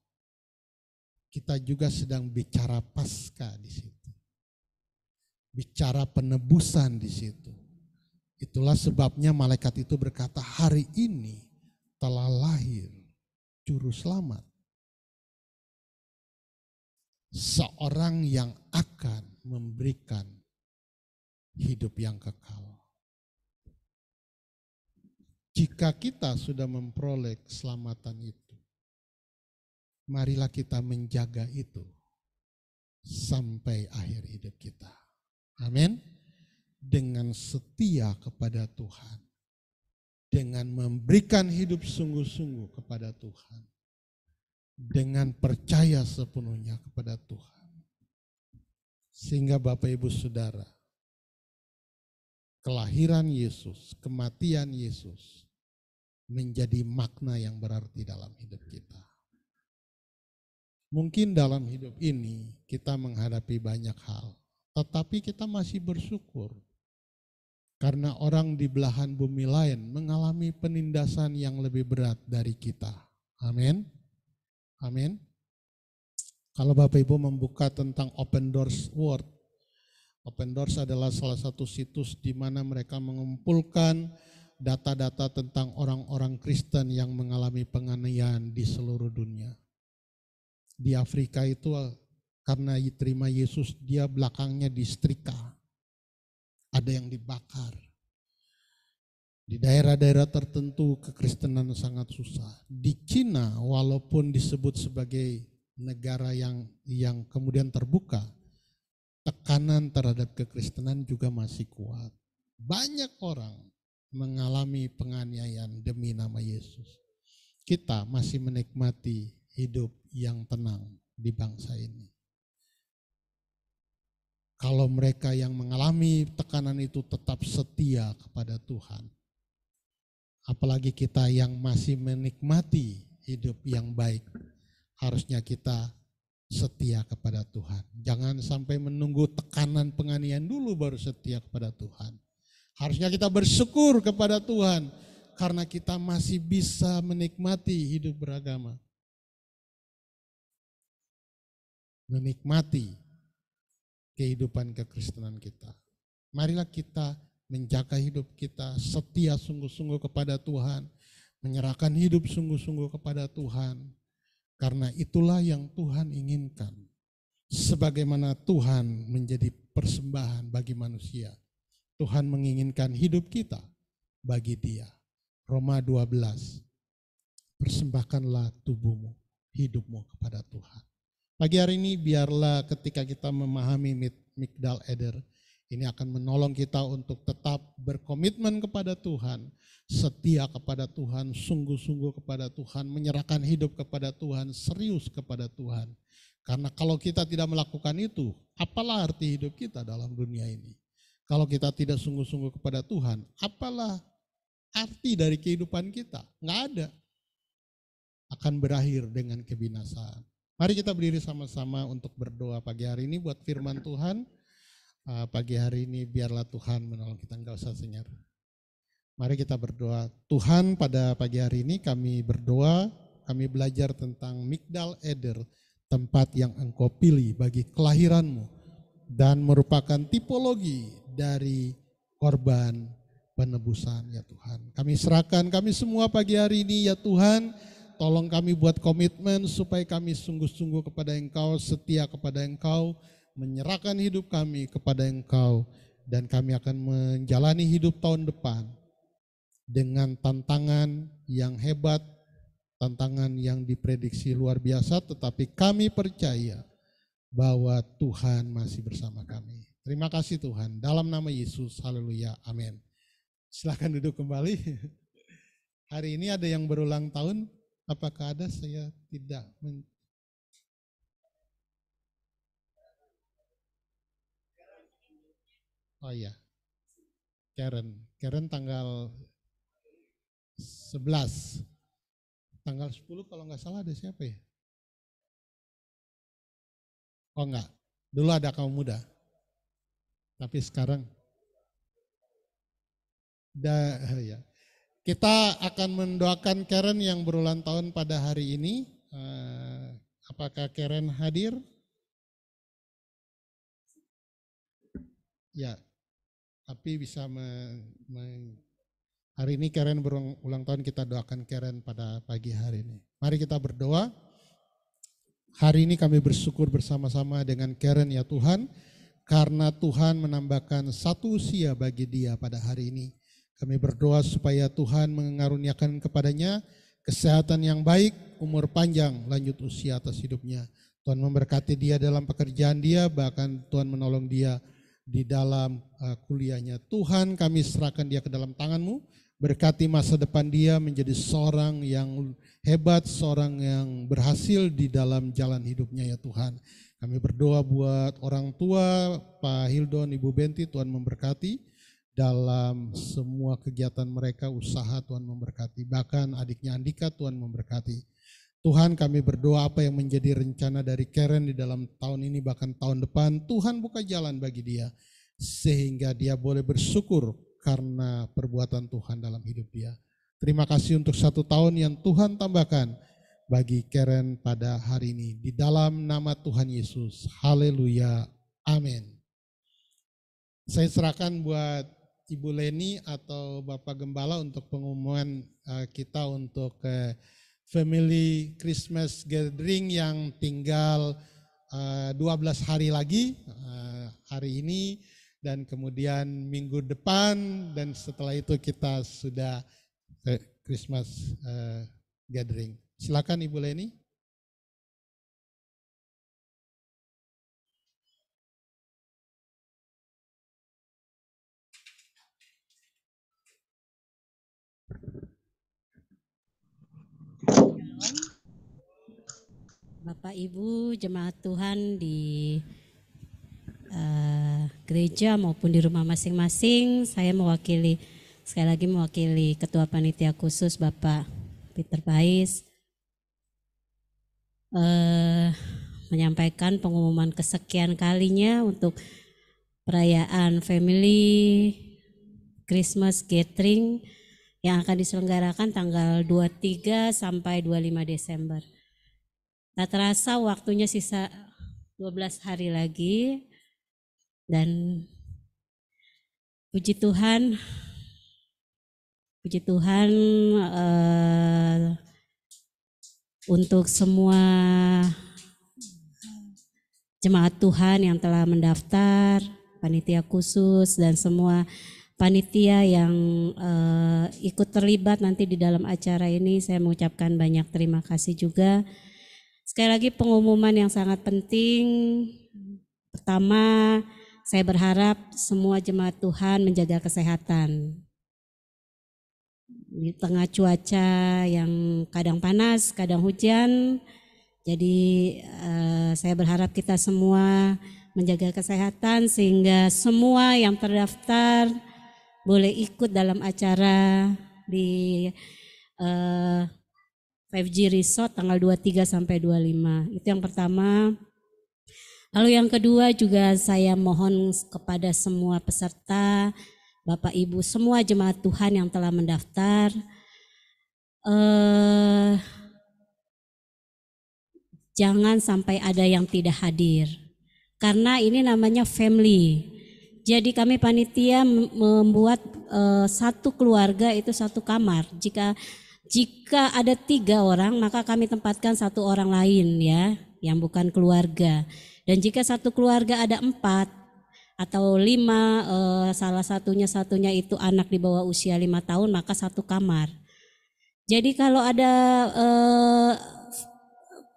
kita juga sedang bicara Paskah di situ. Bicara penebusan di situ. Itulah sebabnya malaikat itu berkata, hari ini telah lahir juru selamat. Seorang yang akan memberikan hidup yang kekal. Jika kita sudah memperoleh keselamatan itu, marilah kita menjaga itu sampai akhir hidup kita. Amin. Dengan setia kepada Tuhan. Dengan memberikan hidup sungguh-sungguh kepada Tuhan. Dengan percaya sepenuhnya kepada Tuhan. Sehingga Bapak Ibu Saudara, kelahiran Yesus, kematian Yesus menjadi makna yang berarti dalam hidup kita. Mungkin dalam hidup ini kita menghadapi banyak hal, tetapi kita masih bersyukur. Karena orang di belahan bumi lain mengalami penindasan yang lebih berat dari kita. Amin. Amin. Kalau Bapak Ibu membuka tentang Open Doors World, Open Doors adalah salah satu situs di mana mereka mengumpulkan data-data tentang orang-orang Kristen yang mengalami penganiayaan di seluruh dunia. Di Afrika itu karena diterima Yesus, dia belakangnya disetrika. Ada yang dibakar. Di daerah-daerah tertentu kekristenan sangat susah. Di Cina walaupun disebut sebagai negara yang kemudian terbuka, tekanan terhadap kekristenan juga masih kuat. Banyak orang mengalami penganiayaan demi nama Yesus. Kita masih menikmati hidup yang tenang di bangsa ini. Kalau mereka yang mengalami tekanan itu tetap setia kepada Tuhan. Apalagi kita yang masih menikmati hidup yang baik. Harusnya kita setia kepada Tuhan. Jangan sampai menunggu tekanan penganiayaan dulu baru setia kepada Tuhan. Harusnya kita bersyukur kepada Tuhan. Karena kita masih bisa menikmati hidup beragama. Menikmati kehidupan kekristenan kita. Marilah kita menjaga hidup kita, setia sungguh-sungguh kepada Tuhan, menyerahkan hidup sungguh-sungguh kepada Tuhan, karena itulah yang Tuhan inginkan. Sebagaimana Tuhan menjadi persembahan bagi manusia, Tuhan menginginkan hidup kita bagi Dia. Roma 12, persembahkanlah tubuhmu, hidupmu kepada Tuhan. Pagi hari ini biarlah ketika kita memahami Migdal Eder, ini akan menolong kita untuk tetap berkomitmen kepada Tuhan, setia kepada Tuhan, sungguh-sungguh kepada Tuhan, menyerahkan hidup kepada Tuhan, serius kepada Tuhan. Karena kalau kita tidak melakukan itu, apalah arti hidup kita dalam dunia ini? Kalau kita tidak sungguh-sungguh kepada Tuhan, apalah arti dari kehidupan kita? Nggak ada. Akan berakhir dengan kebinasaan. Mari kita berdiri sama-sama untuk berdoa pagi hari ini buat firman Tuhan. Pagi hari ini biarlah Tuhan menolong kita, enggak usah senyap. Mari kita berdoa. Tuhan, pada pagi hari ini kami berdoa, kami belajar tentang Migdal Eder, tempat yang Engkau pilih bagi kelahiran-Mu dan merupakan tipologi dari korban penebusan ya Tuhan. Kami serahkan kami semua pagi hari ini ya Tuhan, tolong kami buat komitmen supaya kami sungguh-sungguh kepada Engkau, setia kepada Engkau, menyerahkan hidup kami kepada Engkau, dan kami akan menjalani hidup tahun depan dengan tantangan yang hebat, tantangan yang diprediksi luar biasa, tetapi kami percaya bahwa Tuhan masih bersama kami. Terima kasih Tuhan, dalam nama Yesus, haleluya, amin. Silakan duduk kembali. Hari ini ada yang berulang tahun, apakah ada? Saya tidak. Oh iya, Karen tanggal 11. Tanggal 10 kalau nggak salah ada siapa ya? Oh enggak, dulu ada kaum muda. Tapi sekarang ya. Kita akan mendoakan Karen yang berulang tahun pada hari ini. Apakah Karen hadir? Ya, tapi bisa hari ini Karen berulang tahun, kita doakan Karen pada pagi hari ini. Mari kita berdoa. Hari ini kami bersyukur bersama-sama dengan Karen ya Tuhan, karena Tuhan menambahkan satu usia bagi dia pada hari ini. Kami berdoa supaya Tuhan mengaruniakan kepadanya kesehatan yang baik, umur panjang, lanjut usia atas hidupnya. Tuhan memberkati dia dalam pekerjaan dia, bahkan Tuhan menolong dia di dalam kuliahnya. Tuhan, kami serahkan dia ke dalam tangan-Mu. Berkati masa depan dia menjadi seorang yang hebat, seorang yang berhasil di dalam jalan hidupnya ya Tuhan. Kami berdoa buat orang tua, Pak Hildon, Ibu Benti, Tuhan memberkati dalam semua kegiatan mereka, usaha Tuhan memberkati. Bahkan adiknya Andika Tuhan memberkati. Tuhan, kami berdoa apa yang menjadi rencana dari Karen di dalam tahun ini bahkan tahun depan, Tuhan buka jalan bagi dia sehingga dia boleh bersyukur karena perbuatan Tuhan dalam hidup dia. Terima kasih untuk 1 tahun yang Tuhan tambahkan bagi Karen pada hari ini. Di dalam nama Tuhan Yesus, haleluya, amin. Saya serahkan buat Ibu Leni atau Bapak Gembala untuk pengumuman kita untuk Family Christmas Gathering yang tinggal 12 hari lagi hari ini, dan kemudian minggu depan, dan setelah itu kita sudah Christmas Gathering. Silakan Ibu Leni. Bapak Ibu jemaat Tuhan di gereja maupun di rumah masing-masing, saya sekali lagi mewakili Ketua Panitia Khusus Bapak Peter Pais menyampaikan pengumuman kesekian kalinya untuk perayaan Family Christmas Gathering yang akan diselenggarakan tanggal 23 sampai 25 Desember. Tak terasa waktunya sisa 12 hari lagi, dan puji Tuhan untuk semua jemaat Tuhan yang telah mendaftar, panitia khusus dan semua panitia yang ikut terlibat nanti di dalam acara ini, saya mengucapkan banyak terima kasih juga. Sekali lagi pengumuman yang sangat penting. Pertama, saya berharap semua jemaat Tuhan menjaga kesehatan. Di tengah cuaca yang kadang panas, kadang hujan, jadi saya berharap kita semua menjaga kesehatan sehingga semua yang terdaftar boleh ikut dalam acara di 5G Resort tanggal 23 sampai 25. Itu yang pertama. Lalu yang kedua juga saya mohon kepada semua peserta Bapak Ibu semua jemaat Tuhan yang telah mendaftar. Jangan sampai ada yang tidak hadir. Karena ini namanya family. Jadi kami panitia membuat satu keluarga itu satu kamar. Jika ada 3 orang, maka kami tempatkan 1 orang lain ya, yang bukan keluarga. Dan jika satu keluarga ada 4 atau 5, salah satunya itu anak di bawah usia 5 tahun, maka 1 kamar. Jadi kalau ada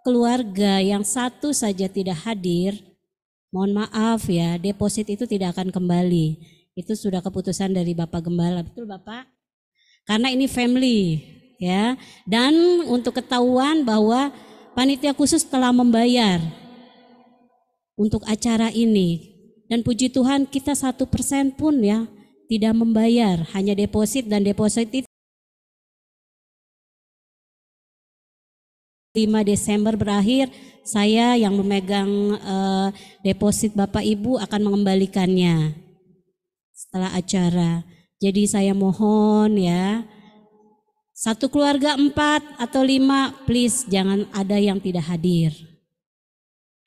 keluarga yang 1 saja tidak hadir, mohon maaf ya, deposit itu tidak akan kembali. Itu sudah keputusan dari Bapak Gembala, betul Bapak? Karena ini family ya. Dan untuk ketahuan bahwa panitia khusus telah membayar untuk acara ini. Dan puji Tuhan kita 1% pun ya tidak membayar, hanya deposit, dan deposit itu 5 Desember berakhir, saya yang memegang deposit Bapak Ibu akan mengembalikannya setelah acara. Jadi saya mohon ya, 1 keluarga 4 atau 5, please jangan ada yang tidak hadir.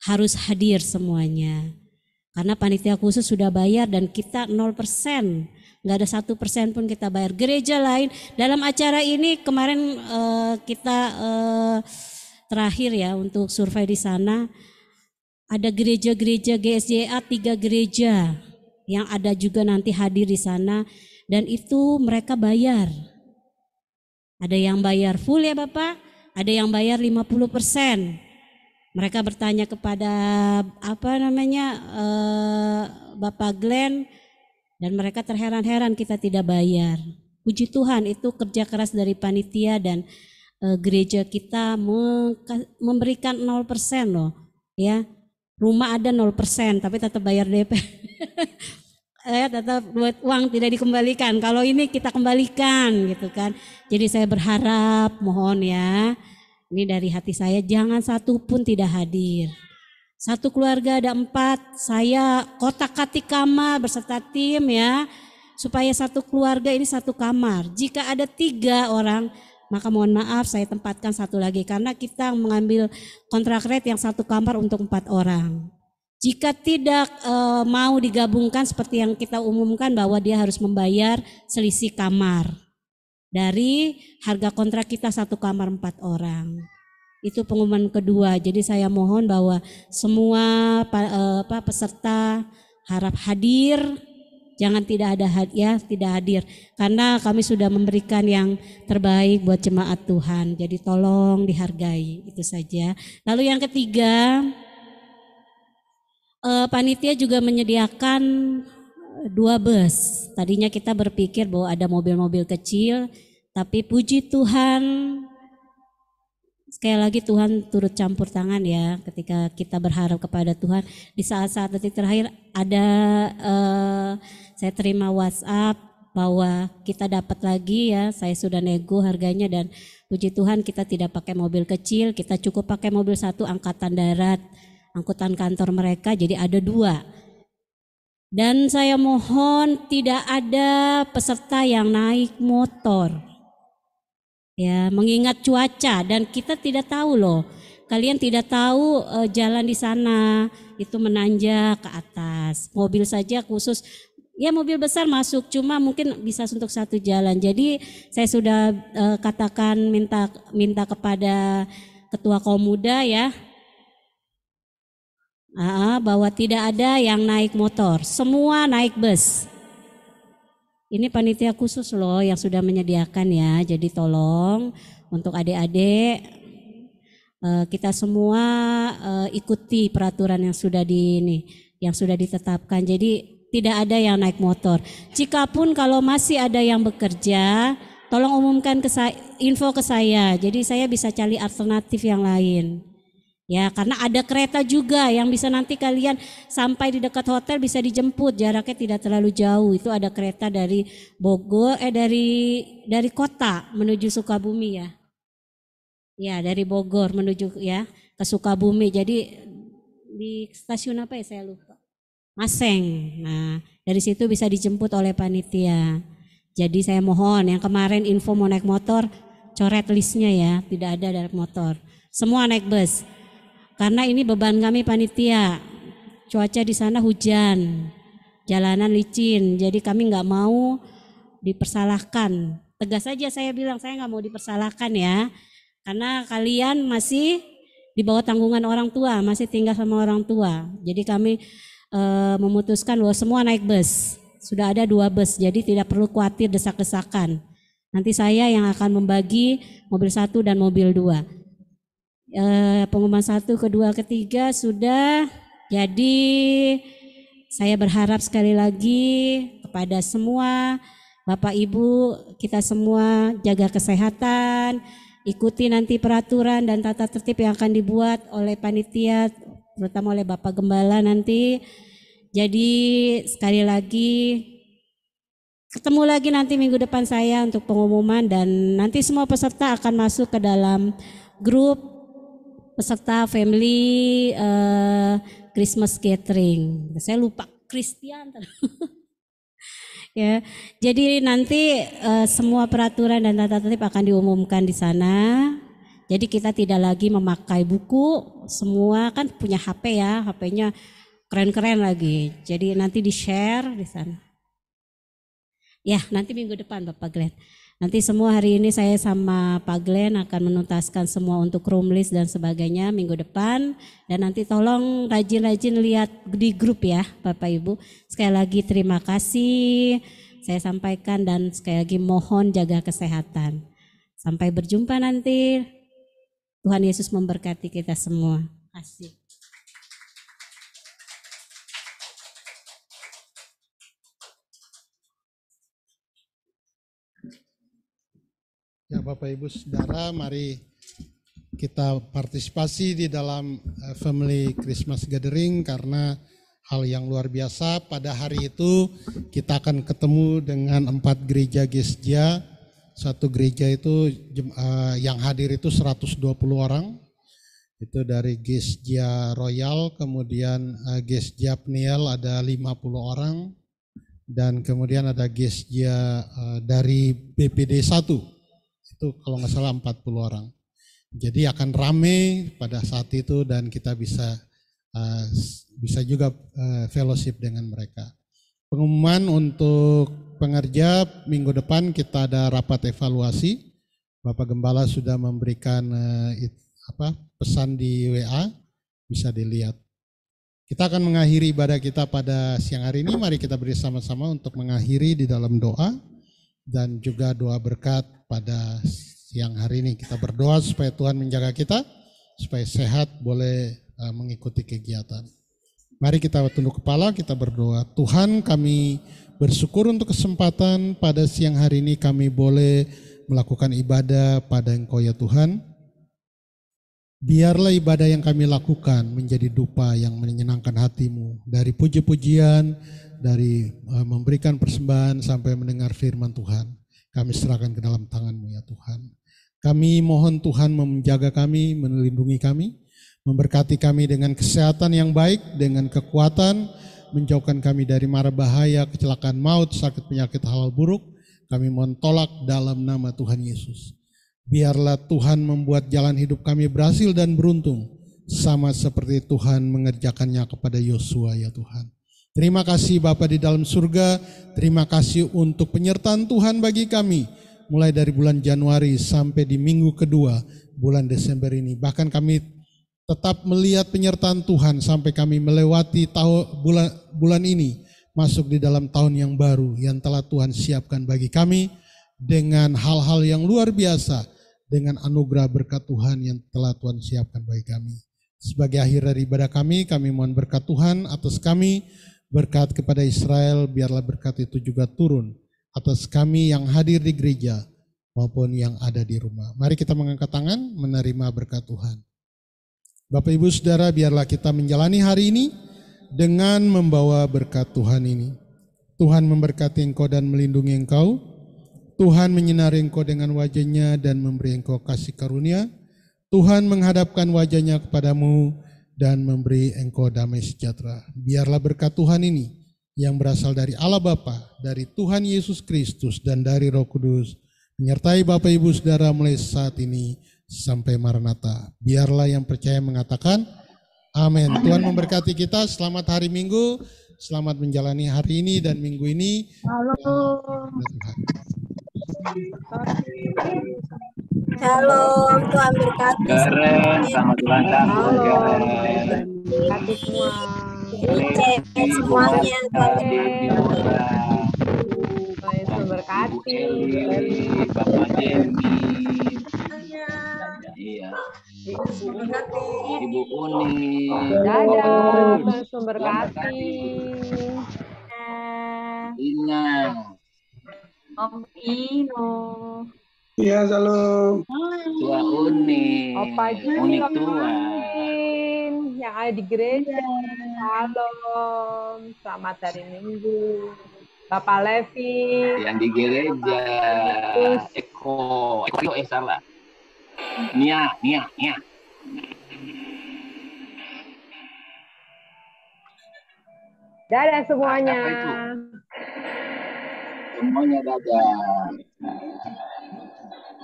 Harus hadir semuanya. Karena panitia khusus sudah bayar dan kita 0%. Nggak ada 1% pun kita bayar. Gereja lain dalam acara ini kemarin kita terakhir ya untuk survei di sana, ada gereja-gereja GSJA 3 gereja yang ada juga nanti hadir di sana, dan itu mereka bayar. Ada yang bayar full ya Bapak, ada yang bayar 50%. Mereka bertanya kepada Bapak Glenn, dan mereka terheran-heran kita tidak bayar. Puji Tuhan, itu kerja keras dari panitia, dan gereja kita memberikan 0% loh ya. Rumah ada 0% tapi tetap bayar DP. Tetap uang tidak dikembalikan. Kalau ini kita kembalikan gitu kan. Jadi saya berharap, mohon ya, ini dari hati saya, jangan 1 pun tidak hadir. 1 keluarga ada 4, saya kotak-katik kamar beserta tim ya, supaya 1 keluarga ini 1 kamar. Jika ada 3 orang, maka mohon maaf saya tempatkan 1 lagi, karena kita mengambil kontrak rate yang 1 kamar untuk 4 orang. Jika tidak mau digabungkan seperti yang kita umumkan bahwa dia harus membayar selisih kamar dari harga kontrak kita 1 kamar 4 orang. Itu pengumuman kedua. Jadi saya mohon bahwa semua peserta harap hadir. Jangan tidak hadir, karena kami sudah memberikan yang terbaik buat jemaat Tuhan. Jadi tolong dihargai, itu saja. Lalu yang ketiga, panitia juga menyediakan 2 bus. Tadinya kita berpikir bahwa ada mobil-mobil kecil, tapi puji Tuhan, sekali lagi Tuhan turut campur tangan ya, ketika kita berharap kepada Tuhan. Di saat-saat detik terakhir ada saya terima WhatsApp bahwa kita dapat lagi ya, saya sudah nego harganya, dan puji Tuhan kita tidak pakai mobil kecil, kita cukup pakai mobil 1 angkatan darat, angkutan kantor mereka, jadi ada 2. Dan saya mohon tidak ada peserta yang naik motor. Ya, mengingat cuaca, dan kita tidak tahu loh. Kalian tidak tahu jalan di sana itu menanjak ke atas. Mobil saja khusus, ya mobil besar masuk, cuma mungkin bisa untuk 1 jalan. Jadi saya sudah katakan minta kepada Ketua Kaum Muda ya, bahwa tidak ada yang naik motor, semua naik bus. Ini panitia khusus loh yang sudah menyediakan ya. Jadi tolong untuk adik-adik, kita semua ikuti peraturan yang sudah ditetapkan. Jadi tidak ada yang naik motor. Jikapun kalau masih ada yang bekerja, tolong umumkan info ke saya. Jadi saya bisa cari alternatif yang lain. Ya, karena ada kereta juga yang bisa nanti kalian sampai di dekat hotel bisa dijemput, jaraknya tidak terlalu jauh. Itu ada kereta dari Bogor, dari kota menuju Sukabumi ya. Ya, dari Bogor menuju ya ke Sukabumi. Jadi di stasiun apa ya, saya lupa. Maseng. Nah, dari situ bisa dijemput oleh panitia. Jadi saya mohon yang kemarin info mau naik motor, coret listnya ya, tidak ada naik motor. Semua naik bus. Karena ini beban kami panitia. Cuaca di sana hujan, jalanan licin, jadi kami nggak mau dipersalahkan. Tegas saja saya bilang, saya nggak mau dipersalahkan ya, karena kalian masih di bawah tanggungan orang tua, masih tinggal sama orang tua. Jadi kami memutuskan bahwa semua naik bus. Sudah ada 2 bus, jadi tidak perlu khawatir desak-desakan. Nanti saya yang akan membagi mobil 1 dan mobil 2. Pengumuman 1, kedua, ketiga sudah. Jadi saya berharap sekali lagi kepada semua Bapak Ibu, kita semua jaga kesehatan, ikuti nanti peraturan dan tata tertib yang akan dibuat oleh panitia, terutama oleh Bapak Gembala nanti. Jadi sekali lagi ketemu lagi nanti minggu depan saya untuk pengumuman, dan nanti semua peserta akan masuk ke dalam grup peserta family Christmas gathering. Saya lupa Christian. Ya, jadi nanti semua peraturan dan tata tertib akan diumumkan di sana. Jadi kita tidak lagi memakai buku, semua kan punya HP ya, HP-nya keren-keren lagi. Jadi nanti di-share di sana. Ya, nanti minggu depan Bapak Glenn. Nanti semua hari ini saya sama Pak Glenn akan menuntaskan semua untuk room list dan sebagainya minggu depan. Dan nanti tolong rajin-rajin lihat di grup ya Bapak Ibu. Sekali lagi terima kasih saya sampaikan, dan sekali lagi mohon jaga kesehatan. Sampai berjumpa nanti. Tuhan Yesus memberkati kita semua. Asik. Ya Bapak Ibu Saudara, mari kita partisipasi di dalam Family Christmas Gathering, karena hal yang luar biasa. Pada hari itu kita akan ketemu dengan 4 gereja Gesja. Satu gereja itu yang hadir itu 120 orang. Itu dari Gesja Royal, kemudian Gesja Pniel ada 50 orang, dan kemudian ada Gesja dari BPD 1. Itu kalau nggak salah 40 orang. Jadi akan rame pada saat itu, dan kita bisa juga fellowship dengan mereka. Pengumuman untuk pengerja minggu depan kita ada rapat evaluasi. Bapak Gembala sudah memberikan pesan di WA, bisa dilihat. Kita akan mengakhiri ibadah kita pada siang hari ini. Mari kita bersama-sama untuk mengakhiri di dalam doa dan juga doa berkat pada siang hari ini. Kita berdoa supaya Tuhan menjaga kita, supaya sehat, boleh mengikuti kegiatan. Mari kita tunduk kepala, kita berdoa. Tuhan, kami bersyukur untuk kesempatan pada siang hari ini kami boleh melakukan ibadah pada Engkau ya Tuhan. Biarlah ibadah yang kami lakukan menjadi dupa yang menyenangkan hati-Mu. Dari puji-pujian, dari memberikan persembahan sampai mendengar firman Tuhan. Kami serahkan ke dalam tangan-Mu ya Tuhan. Kami mohon Tuhan menjaga kami, melindungi kami, memberkati kami dengan kesehatan yang baik, dengan kekuatan, menjauhkan kami dari mara bahaya, kecelakaan maut, sakit penyakit halal buruk. Kami mohon tolak dalam nama Tuhan Yesus. Biarlah Tuhan membuat jalan hidup kami berhasil dan beruntung, sama seperti Tuhan mengerjakannya kepada Yosua ya Tuhan. Terima kasih Bapa di dalam surga, terima kasih untuk penyertaan Tuhan bagi kami, mulai dari bulan Januari sampai di minggu kedua bulan Desember ini. Bahkan kami tetap melihat penyertaan Tuhan sampai kami melewati bulan ini, masuk di dalam tahun yang baru yang telah Tuhan siapkan bagi kami dengan hal-hal yang luar biasa, dengan anugerah berkat Tuhan yang telah Tuhan siapkan bagi kami. Sebagai akhir dari ibadah kami mohon berkat Tuhan atas kami, berkat kepada Israel, biarlah berkat itu juga turun atas kami yang hadir di gereja maupun yang ada di rumah. Mari kita mengangkat tangan menerima berkat Tuhan. Bapak Ibu Saudara, biarlah kita menjalani hari ini dengan membawa berkat Tuhan ini. Tuhan memberkati engkau dan melindungi engkau. Tuhan menyinari engkau dengan wajah-Nya dan memberi engkau kasih karunia. Tuhan menghadapkan wajah-Nya kepadamu dan memberi engkau damai sejahtera. Biarlah berkat Tuhan ini yang berasal dari Allah Bapa, dari Tuhan Yesus Kristus, dan dari Roh Kudus, menyertai Bapak Ibu Saudara mulai saat ini sampai Maranatha. Biarlah yang percaya mengatakan, amin. Tuhan memberkati kita. Selamat hari Minggu, selamat menjalani hari ini dan minggu ini. Halo. Tuhan. Shalom, Tuhan berkati. Keren, selamat ulang tahun Keren. Berkati semua. Levi, Semuanya, Bapak Diora, Tuhan Yesus berkati. Eli, Bapak Jenny, iya, Ibu Uni, Dadah, Tuhan Yesus berkati. Ina, Om Ino. Iya, salam. Tua Uni, Opa Uni tua, Jin, yang ada di gereja. Shalom, selamat hari Minggu. Bapak Levi. yang di gereja, Eko, salah, Nia. Dadah semuanya. Apa itu? Semuanya dadah.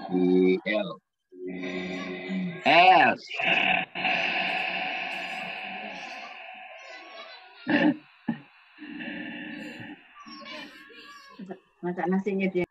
Di L. Masak nasinya dia.